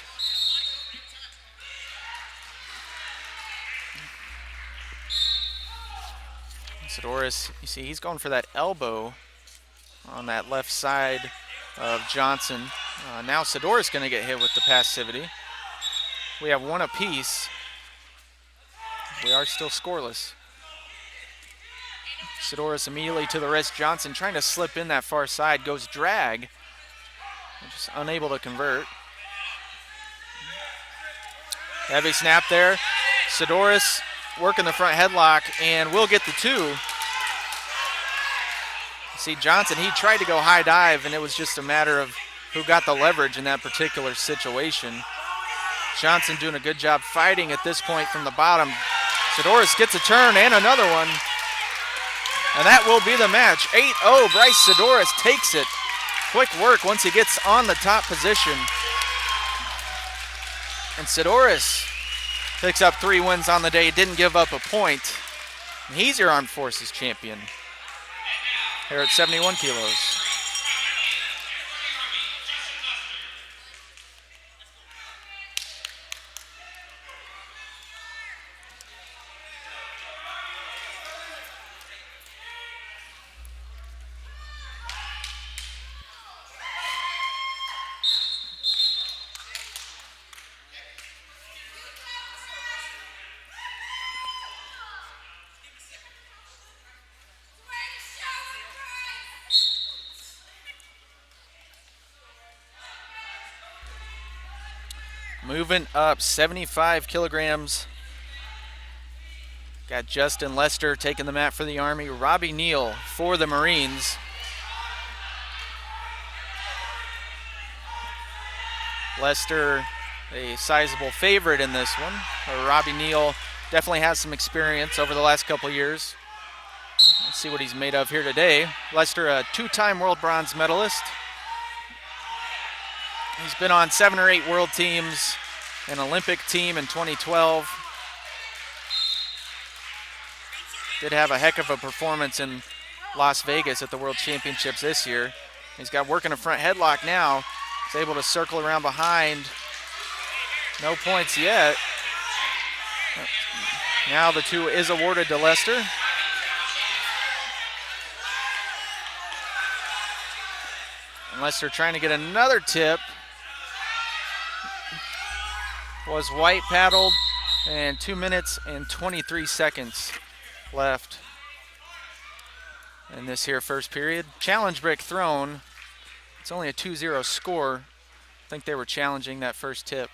Sidoris, you see, he's going for that elbow on that left side of Johnson. Now Sidoris going to get hit with the passivity. We have one apiece. We are still scoreless. Sidoris immediately to the wrist. Johnson trying to slip in that far side, goes drag. Just unable to convert. Heavy snap there. Sidoris working the front headlock and will get the 2. See Johnson, he tried to go high dive and it was just a matter of who got the leverage in that particular situation. Johnson doing a good job fighting at this point from the bottom. Sidoris gets a turn and another one. And that will be the match. 8-0, Bryce Sidoris takes it. Quick work once he gets on the top position. And Sidoris picks up 3 wins on the day, didn't give up a point. And he's your Armed Forces champion here at 71 kilos. Moving up 75 kilograms. Got Justin Lester taking the mat for the Army. Robbie Neal for the Marines. Lester, a sizable favorite in this one. Robbie Neal definitely has some experience over the last couple years. Let's see what he's made of here today. Lester, a 2-time world bronze medalist. He's been on 7 or 8 world teams, an Olympic team in 2012. Did have a heck of a performance in Las Vegas at the World Championships this year. He's got working a front headlock now. is able to circle around behind. No points yet. Now the 2 is awarded to Lester. And Lester trying to get another tip. Was white paddled, and 2 minutes and 23 seconds left in this here first period. Challenge brick thrown. It's only a 2-0 score. I think they were challenging that first tip.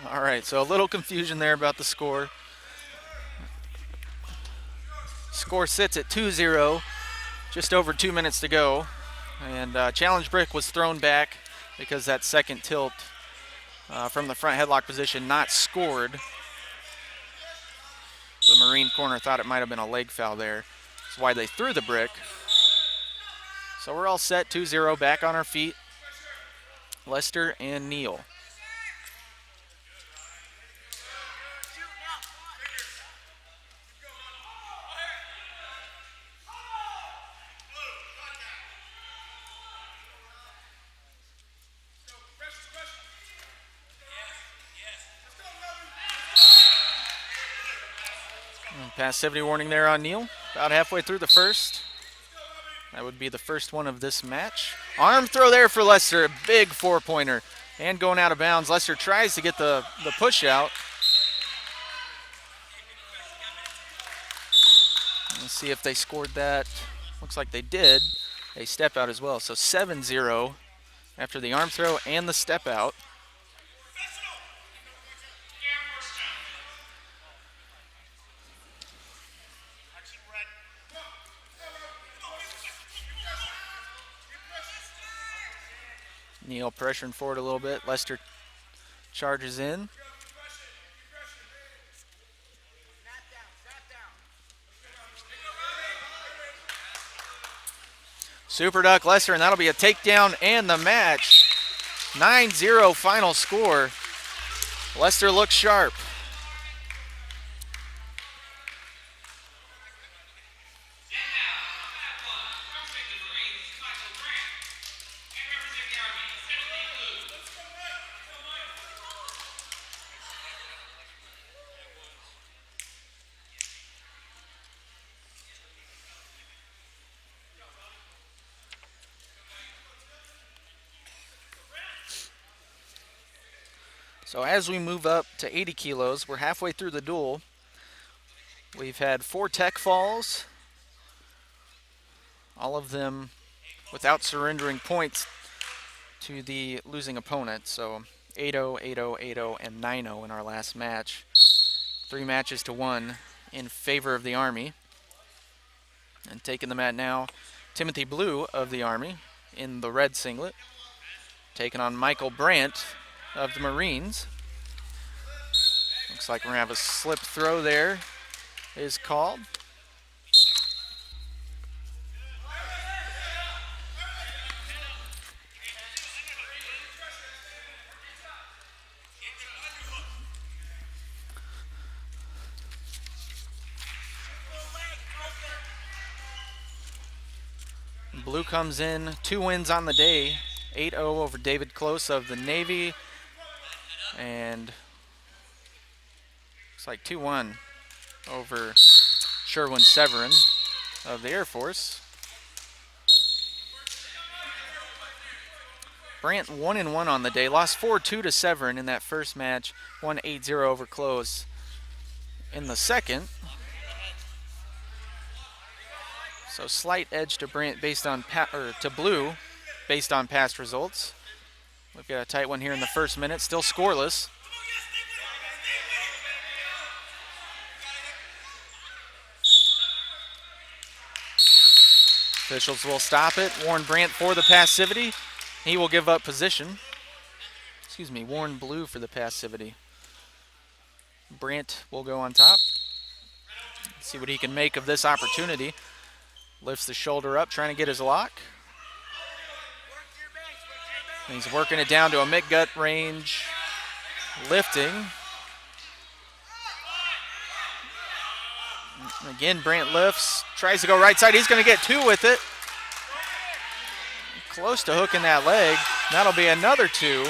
All right, so a little confusion there about the score. Score sits at 2-0, just over 2 minutes to go. And challenge brick was thrown back because that second tilt from the front headlock position not scored. The Marine corner thought it might have been a leg foul there. That's why they threw the brick. So we're all set, 2-0, back on our feet. Lester and Neal. Passivity warning there on Neal. About halfway through the first. That would be the first one of this match. Arm throw there for Lester. A big 4-pointer. And going out of bounds. Lester tries to get the push out. Let's see if they scored that. Looks like they did. A step out as well. So 7-0 after the arm throw and the step out. Neal pressuring forward a little bit. Lester charges in. Super duck Lester, and that'll be a takedown and the match. 9-0 final score. Lester looks sharp. So as we move up to 80 kilos, we're halfway through the duel. We've had 4 tech falls, all of them without surrendering points to the losing opponent. So 8-0, 8-0, 8-0, and 9-0 in our last match. 3 matches to 1 in favor of the Army. And taking the mat now, Timothy Blue of the Army in the red singlet, taking on Michael Brandt of the Marines. Looks like we're going to have a slip throw there is called. Blue comes in, 2 wins on the day, 8-0 over David Close of the Navy, and looks like 2-1 over Sherwin Severin of the Air Force. Brandt 1-1 on the day, lost 4-2 to Severin in that first match, won 8-0 over Close in the second. So slight edge to Brandt based on to Blue based on past results. We've got a tight one here in the first minute, still scoreless. Officials will stop it. Warn Brandt for the passivity. He will give up position. Excuse me, worn blue for the passivity. Brandt will go on top. See what he can make of this opportunity. Lifts the shoulder up, trying to get his lock. And he's working it down to a mid-gut range. Lifting. Again, Brandt lifts, tries to go right side. He's going to get two with it. Close to hooking that leg. That'll be another two.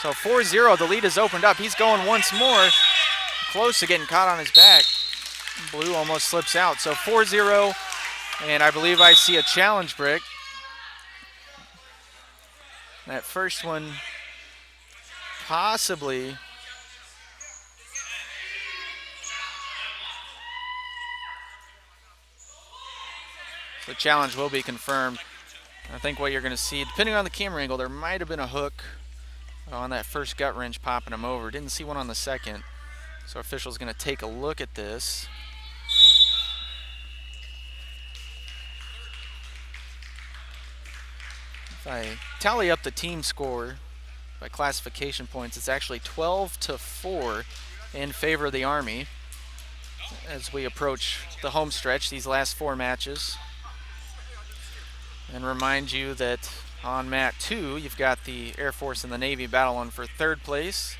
So 4-0, the lead has opened up. He's going once more. Close to getting caught on his back. Blue almost slips out. So 4-0, and I believe I see a challenge brick. That first one possibly. The challenge will be confirmed. I think what you're going to see, depending on the camera angle, there might have been a hook on that first gut wrench popping him over. Didn't see one on the second. So official's going to take a look at this. If I tally up the team score by classification points, it's actually 12-4 in favor of the Army as we approach the home stretch, these last four matches. And remind you that on mat 2, you've got the Air Force and the Navy battling for third place.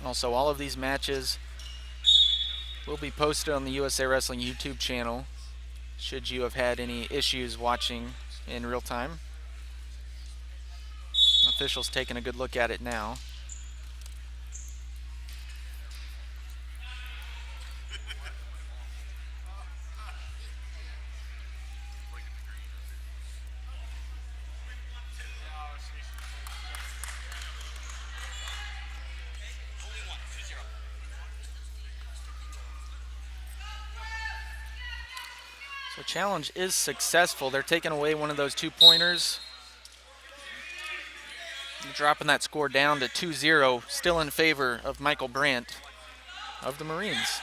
Also, all of these matches will be posted on the USA Wrestling YouTube channel should you have had any issues watching in real time. Officials taking a good look at it now. So challenge is successful. They're taking away one of those 2-pointers. Dropping that score down to 2-0, still in favor of Michael Brandt of the Marines.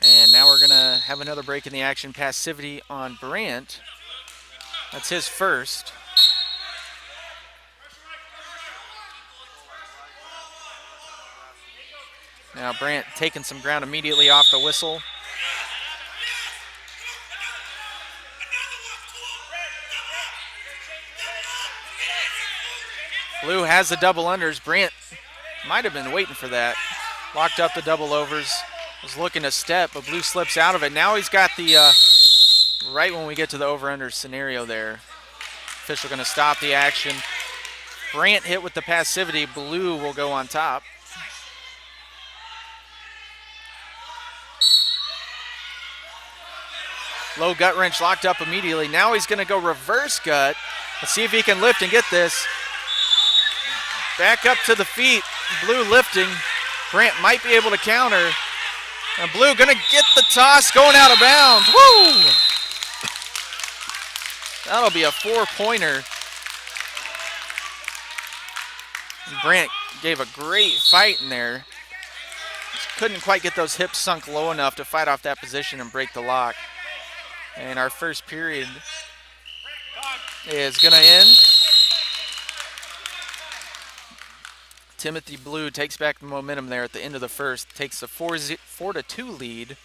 And now we're going to have another break in the action. Passivity on Brandt. That's his first. Now Brandt taking some ground immediately off the whistle. Blue has the double unders. Brandt might have been waiting for that. Locked up the double overs. Was looking to step, but Blue slips out of it. Now he's got the, right when we get to the over-under scenario there. Official going to stop the action. Brandt hit with the passivity. Blue will go on top. Low gut wrench locked up immediately. Now he's going to go reverse gut. Let's see if he can lift and get this. Back up to the feet. Blue lifting. Brandt might be able to counter. And Blue going to get the toss, going out of bounds. Woo! That'll be a 4-pointer. Brandt gave a great fight in there. Just couldn't quite get those hips sunk low enough to fight off that position and break the lock. And our first period is going to end. Timothy Blue takes back the momentum there at the end of the first, takes a 4-2 lead.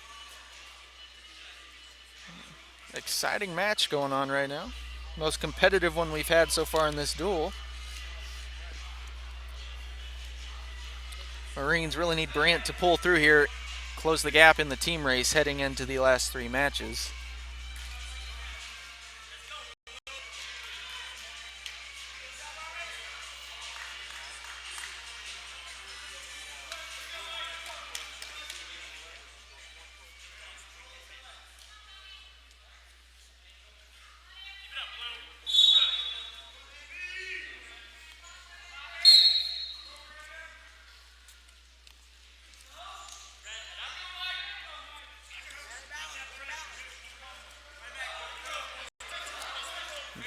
Exciting match going on right now. Most competitive one we've had so far in this duel. Marines really need Brandt to pull through here, close the gap in the team race heading into the last 3 matches.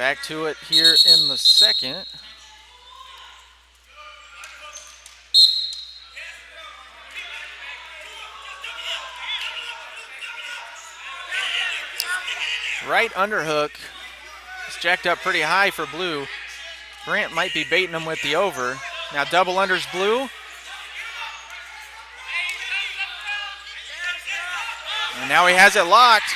back to it here in the second. Right underhook. It's jacked up pretty high for blue. Brant might be baiting him with the over. Now double unders blue. And now he has it locked.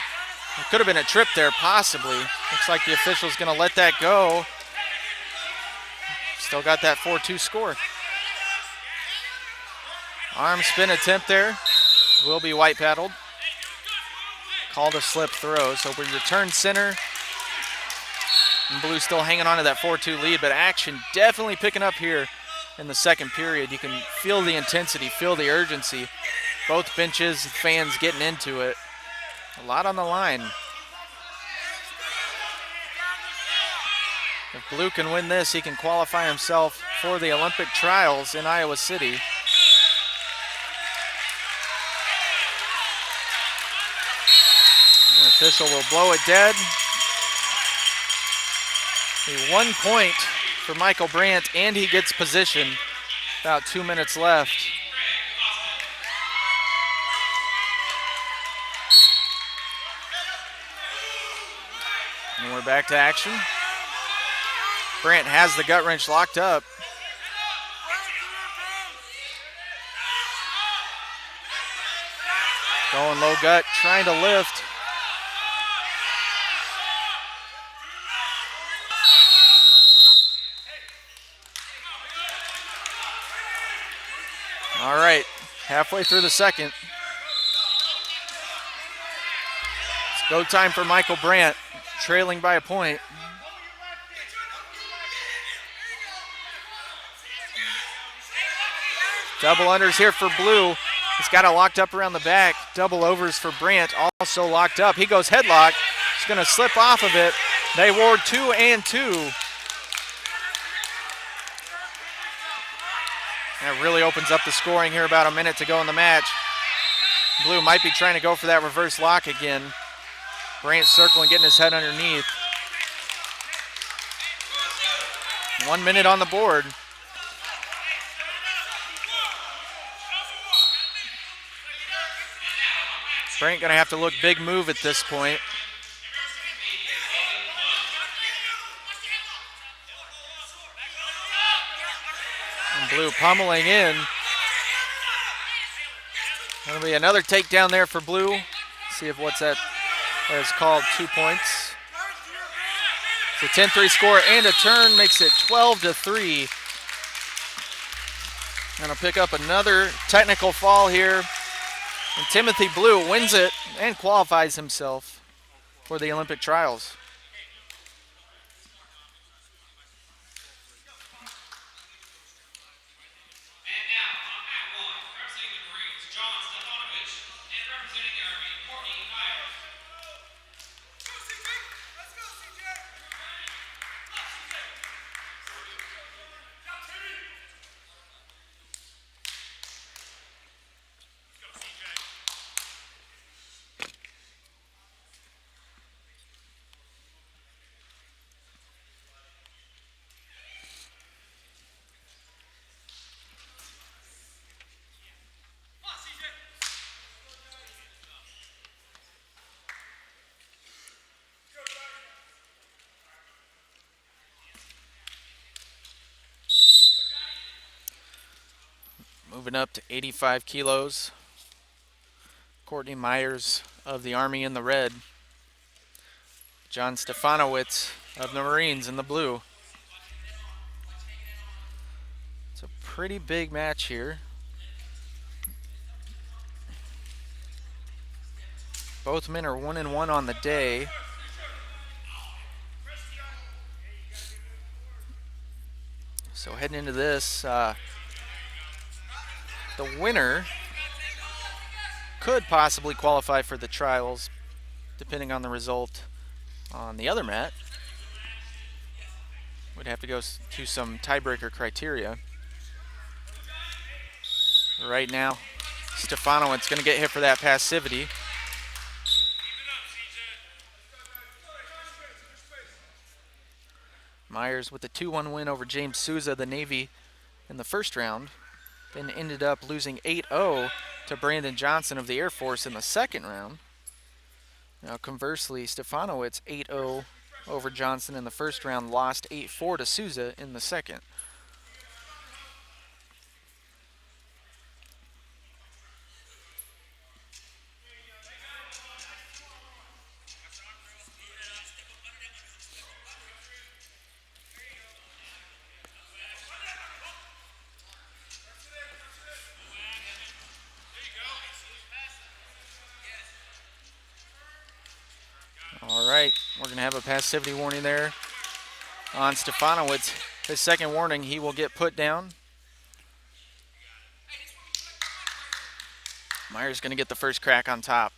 It could have been a trip there, possibly. Looks like the official's going to let that go. Still got that 4-2 score. Arm spin attempt there. Will be white paddled. Called a slip throw. So we return center. And blue still hanging on to that 4-2 lead, but action definitely picking up here in the second period. You can feel the intensity, feel the urgency. Both benches, fans getting into it. A lot on the line. If blue can win this, he can qualify himself for the Olympic trials in Iowa City. The official will blow it dead. A 1 point for Michael Brandt, and he gets position. About 2 minutes left. And we're back to action. Brandt has the gut wrench locked up. Going low gut, trying to lift. All right, halfway through the second. It's go time for Michael Brandt, trailing by a point. Double unders here for blue. He's got it locked up around the back. Double overs for Brandt, also locked up. He goes headlock. He's going to slip off of it. They ward 2 and 2. That really opens up the scoring here, about a minute to go in the match. Blue might be trying to go for that reverse lock again. Brandt circling, getting his head underneath. 1 minute on the board. Brandt gonna have to look big move at this point. And blue pummeling in. That'll be another takedown there for blue. See if what's that is called, 2 points. It's a 10-3 score and a turn, makes it 12-3. Gonna pick up another technical fall here. And Timothy Blue wins it and qualifies himself for the Olympic trials. Moving up to 85 kilos. Courtney Myers of the Army in the red. John Stefanowitz of the Marines in the blue. It's a pretty big match here. Both men are 1-1 on the day. So heading into this, the winner could possibly qualify for the trials, depending on the result on the other mat. Would have to go to some tiebreaker criteria. Right now, Stefanowicz going to get hit for that passivity. Myers with a 2-1 win over James Souza, the Navy, in the first round. Then ended up losing 8-0 to Brandon Johnson of the Air Force in the second round. Now conversely, Stefanowicz 8-0 over Johnson in the first round, lost 8-4 to Souza in the second. All right, we're going to have a passivity warning there on Stefanowicz. His second warning, he will get put down. Myers going to get the first crack on top.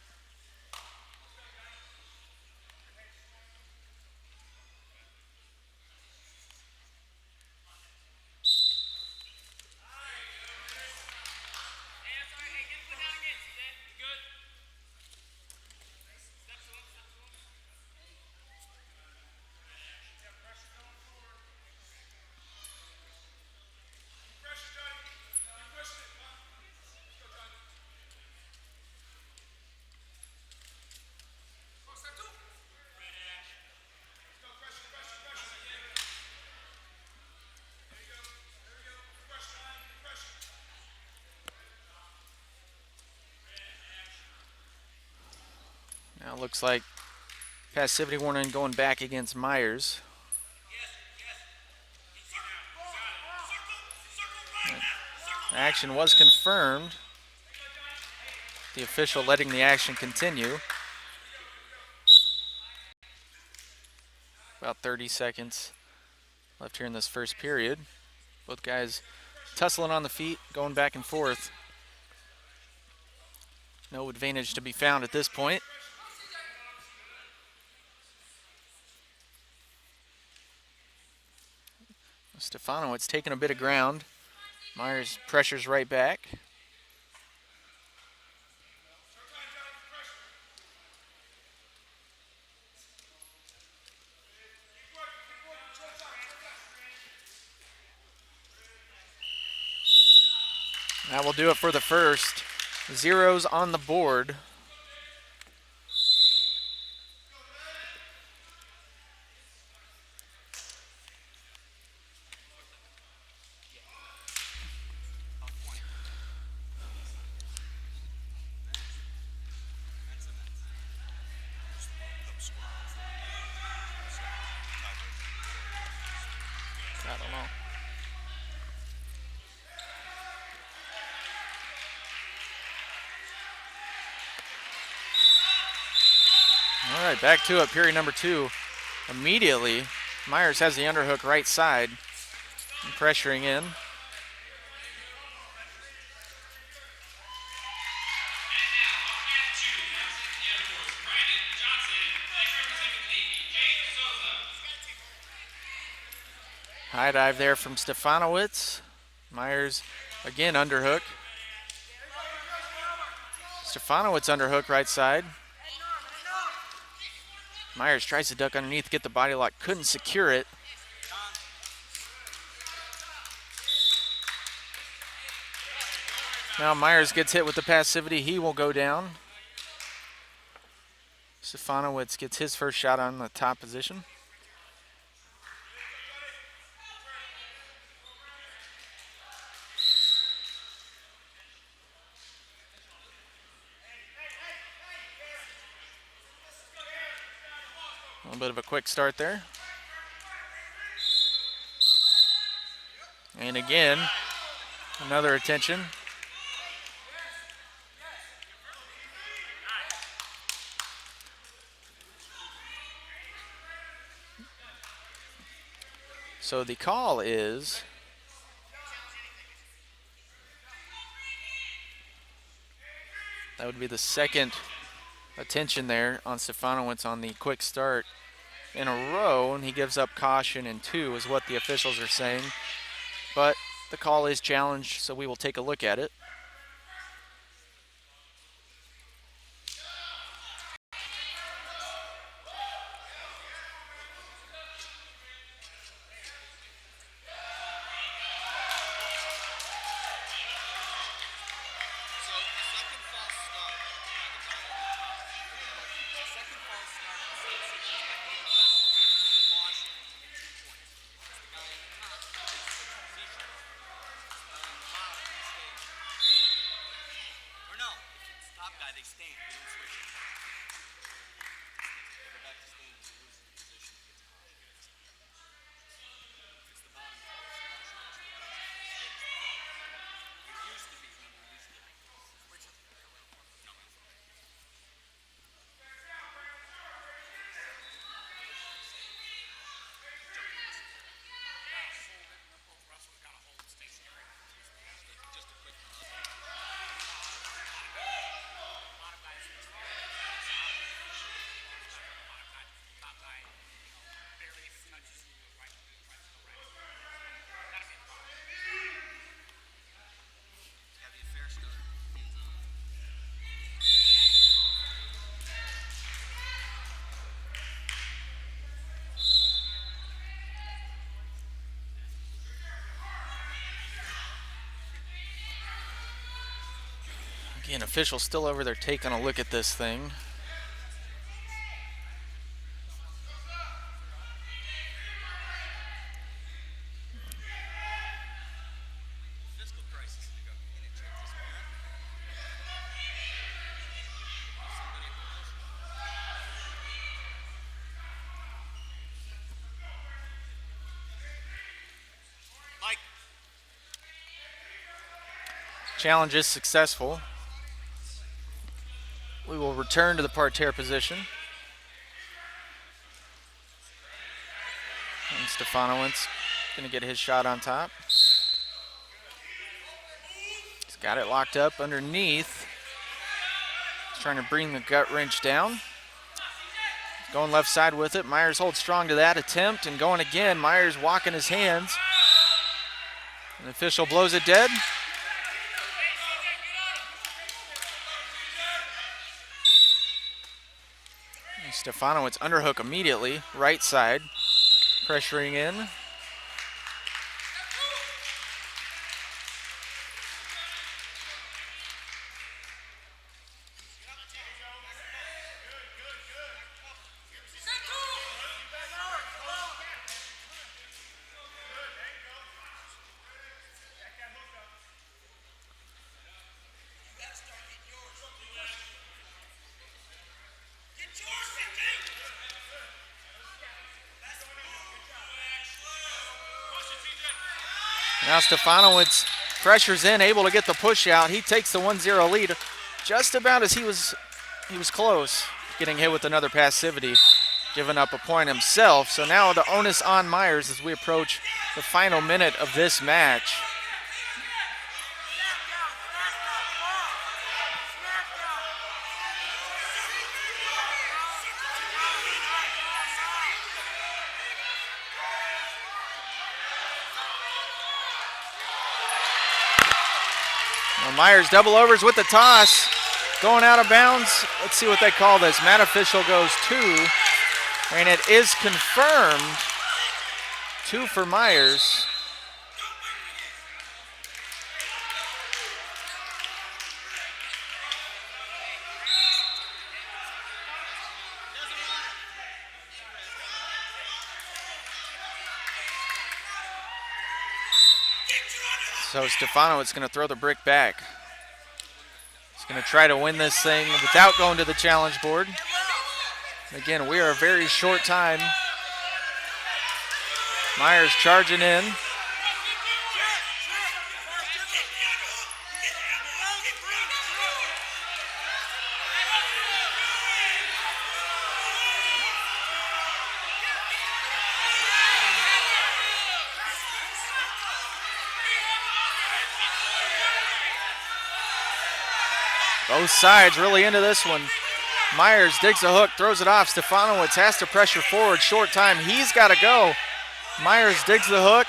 Now it looks like passivity warning going back against Myers. Action was confirmed. The official letting the action continue. About 30 seconds left here in this first period. Both guys tussling on the feet, going back and forth. No advantage to be found at this point. Stefanowicz taking a bit of ground. Myers pressures right back. That will do it for the first. Zeros on the board. I don't know. All right, back to it, period number 2. Immediately, Myers has the underhook right side, and pressuring in. High dive there from Stefanowicz. Myers again underhook. Stefanowicz underhook right side. Myers tries to duck underneath, get the body lock, couldn't secure it. Now Myers gets hit with the passivity, he will go down. Stefanowicz gets his first shot on the top position. A little bit of a quick start there. And again, another attention. So the call is that would be the second attention there on Stefanowicz on the quick start in a row, and he gives up caution in 2 is what the officials are saying. But the call is challenged, so we will take a look at it. they stand. They don't switch it. They go back to stand and they lose the position. It gets caught. It's the bottom part. It used to be when we used to switch it. No. Just a quick Gotta be a fair start. Again, officials still over there taking a look at this thing. Fiscal crisis. You go, you need to check this one out. Somebody Mike. Challenge is successful. We will return to the parterre position. And Stefanowicz going to get his shot on top. He's got it locked up underneath. He's trying to bring the gut wrench down. He's going left side with it. Myers holds strong to that attempt and going again. Myers walking his hands. And the official blows it dead. Stefanowicz underhook immediately, right side, pressuring in. Now Stefanowicz pressures in, able to get the push out. He takes the 1-0 lead just about as he was close, getting hit with another passivity, giving up a point himself. So now the onus on Myers as we approach the final minute of this match. Myers double overs with the toss, going out of bounds. Let's see what they call this. Mat official goes 2, and it is confirmed. 2 for Myers. So Stefanowicz going to throw the brick back. He's going to try to win this thing without going to the challenge board. Again, we are a very short time. Myers charging in. Both sides really into this one. Myers digs a hook, throws it off. Stefanowicz has to pressure forward. Short time. He's got to go. Myers digs the hook.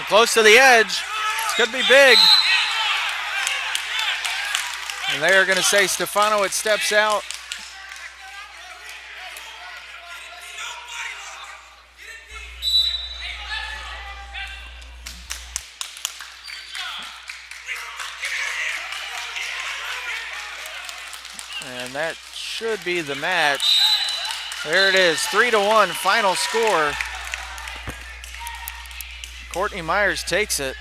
Close to the edge. This could be big. And they are going to say Stefanowicz steps out. And that should be the match. There it is, 3-1 final score. Courtney Myers takes it.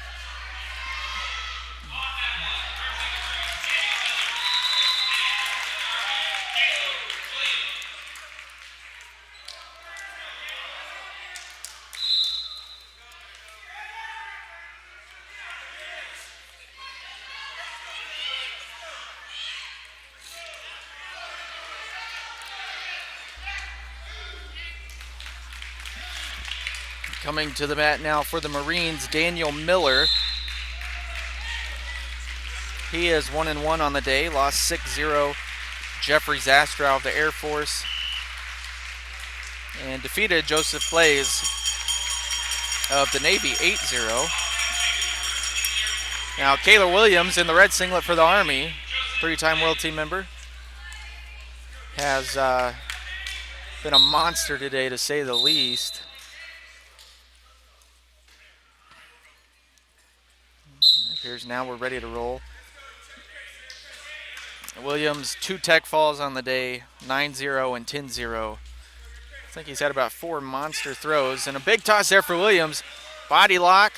Coming to the mat now for the Marines, Daniel Miller. He is 1-1 on the day, lost 6-0. Jeffrey Zastrow of the Air Force, and defeated Joseph Blaze of the Navy 8-0. Now Kayla Williams in the red singlet for the Army, 3-time world team member, has been a monster today to say the least. It appears now we're ready to roll. Williams, 2 tech falls on the day, 9-0 and 10-0. I think he's had about 4 monster throws, and a big toss there for Williams. Body lock.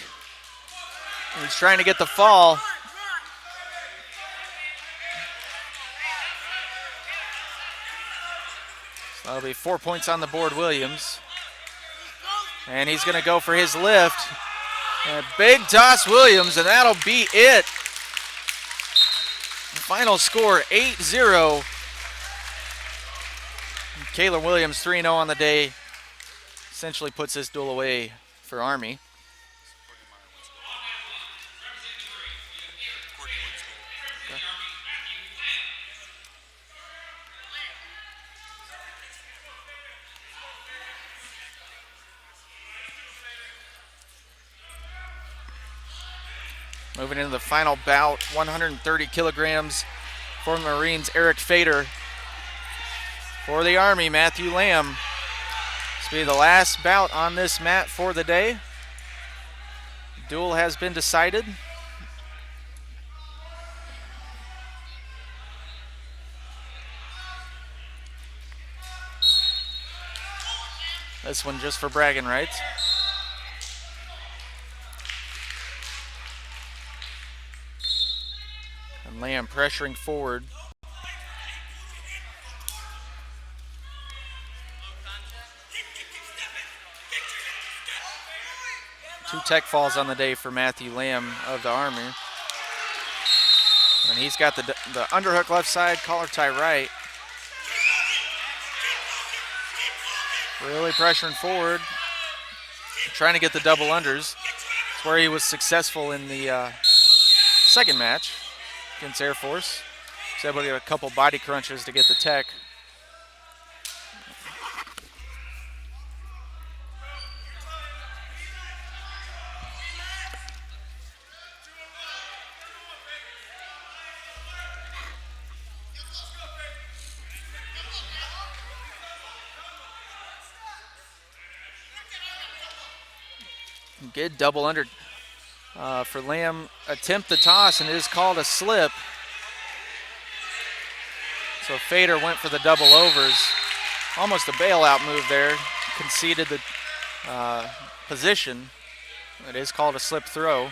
He's trying to get the fall. So that'll be 4 points on the board, Williams. And he's going to go for his lift. And a big toss, Williams, and that'll be it. Final score, 8-0. Kayla Williams, 3-0 on the day. Essentially puts this duel away for Army. Moving into the final bout, 130 kilograms for the Marines, Eric Fader. For the Army, Matthew Lamb. This will be the last bout on this mat for the day. Duel has been decided. This one just for bragging rights. And Lamb pressuring forward. Two tech falls on the day for Matthew Lamb of the Army. And he's got the underhook left side, collar tie right. Really pressuring forward. Trying to get the double unders. It's where he was successful in the second match against Air Force. He's able to get a couple body crunches to get the tech. Good double under for Lamb. Attempt the toss, and it is called a slip. So Fader went for the double overs. Almost a bailout move there. Conceded the position. It is called a slip throw.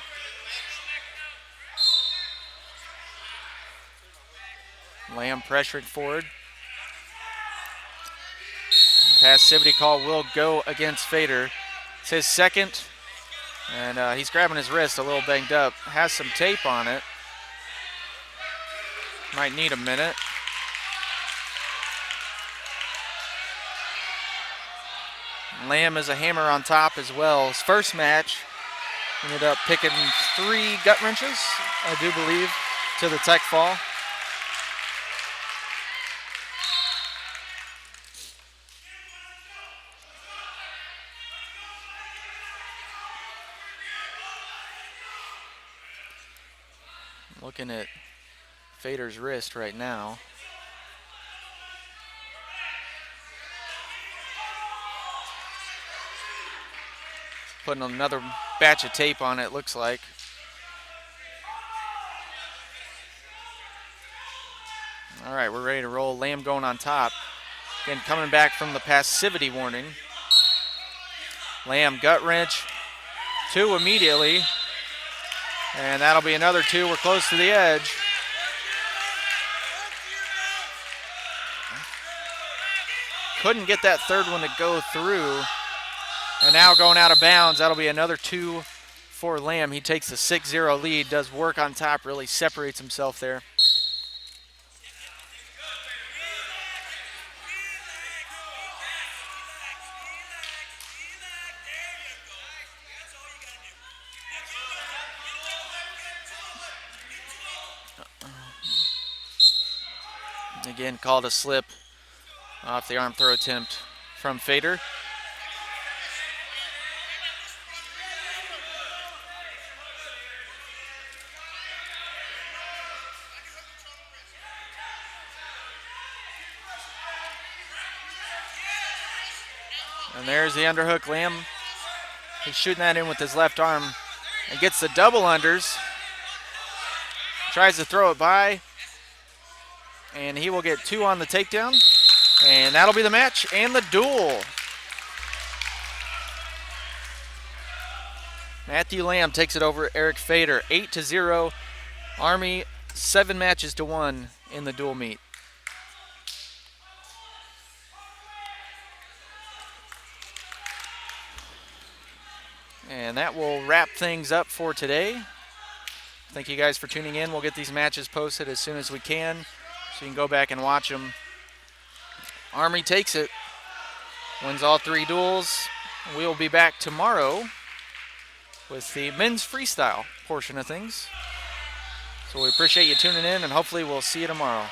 Lamb pressured forward. Passivity call will go against Fader. It's his second. And he's grabbing his wrist, a little banged up. Has some tape on it. Might need a minute. Lamb is a hammer on top as well. His first match ended up picking 3 gut wrenches, I do believe, to the tech fall. Looking at Fader's wrist right now. Putting another batch of tape on it, looks like. All right, we're ready to roll. Lamb going on top. Again, coming back from the passivity warning. Lamb gut wrench. 2 immediately. And that'll be another 2. We're close to the edge. Couldn't get that third one to go through. And now going out of bounds, that'll be another 2 for Lamb. He takes a 6-0 lead, does work on top, really separates himself there. Again, called a slip off the arm throw attempt from Fader. And there's the underhook. Lamb, he's shooting that in with his left arm and gets the double unders. Tries to throw it by, and he will get 2 on the takedown. And that'll be the match and the duel. Matthew Lamb takes it over Eric Fader, 8-0. Army 7 matches to 1 in the dual meet. And that will wrap things up for today. Thank you guys for tuning in. We'll get these matches posted as soon as we can, so you can go back and watch them. Army takes it, wins all 3 duels. We'll be back tomorrow with the men's freestyle portion of things. So we appreciate you tuning in, and hopefully we'll see you tomorrow.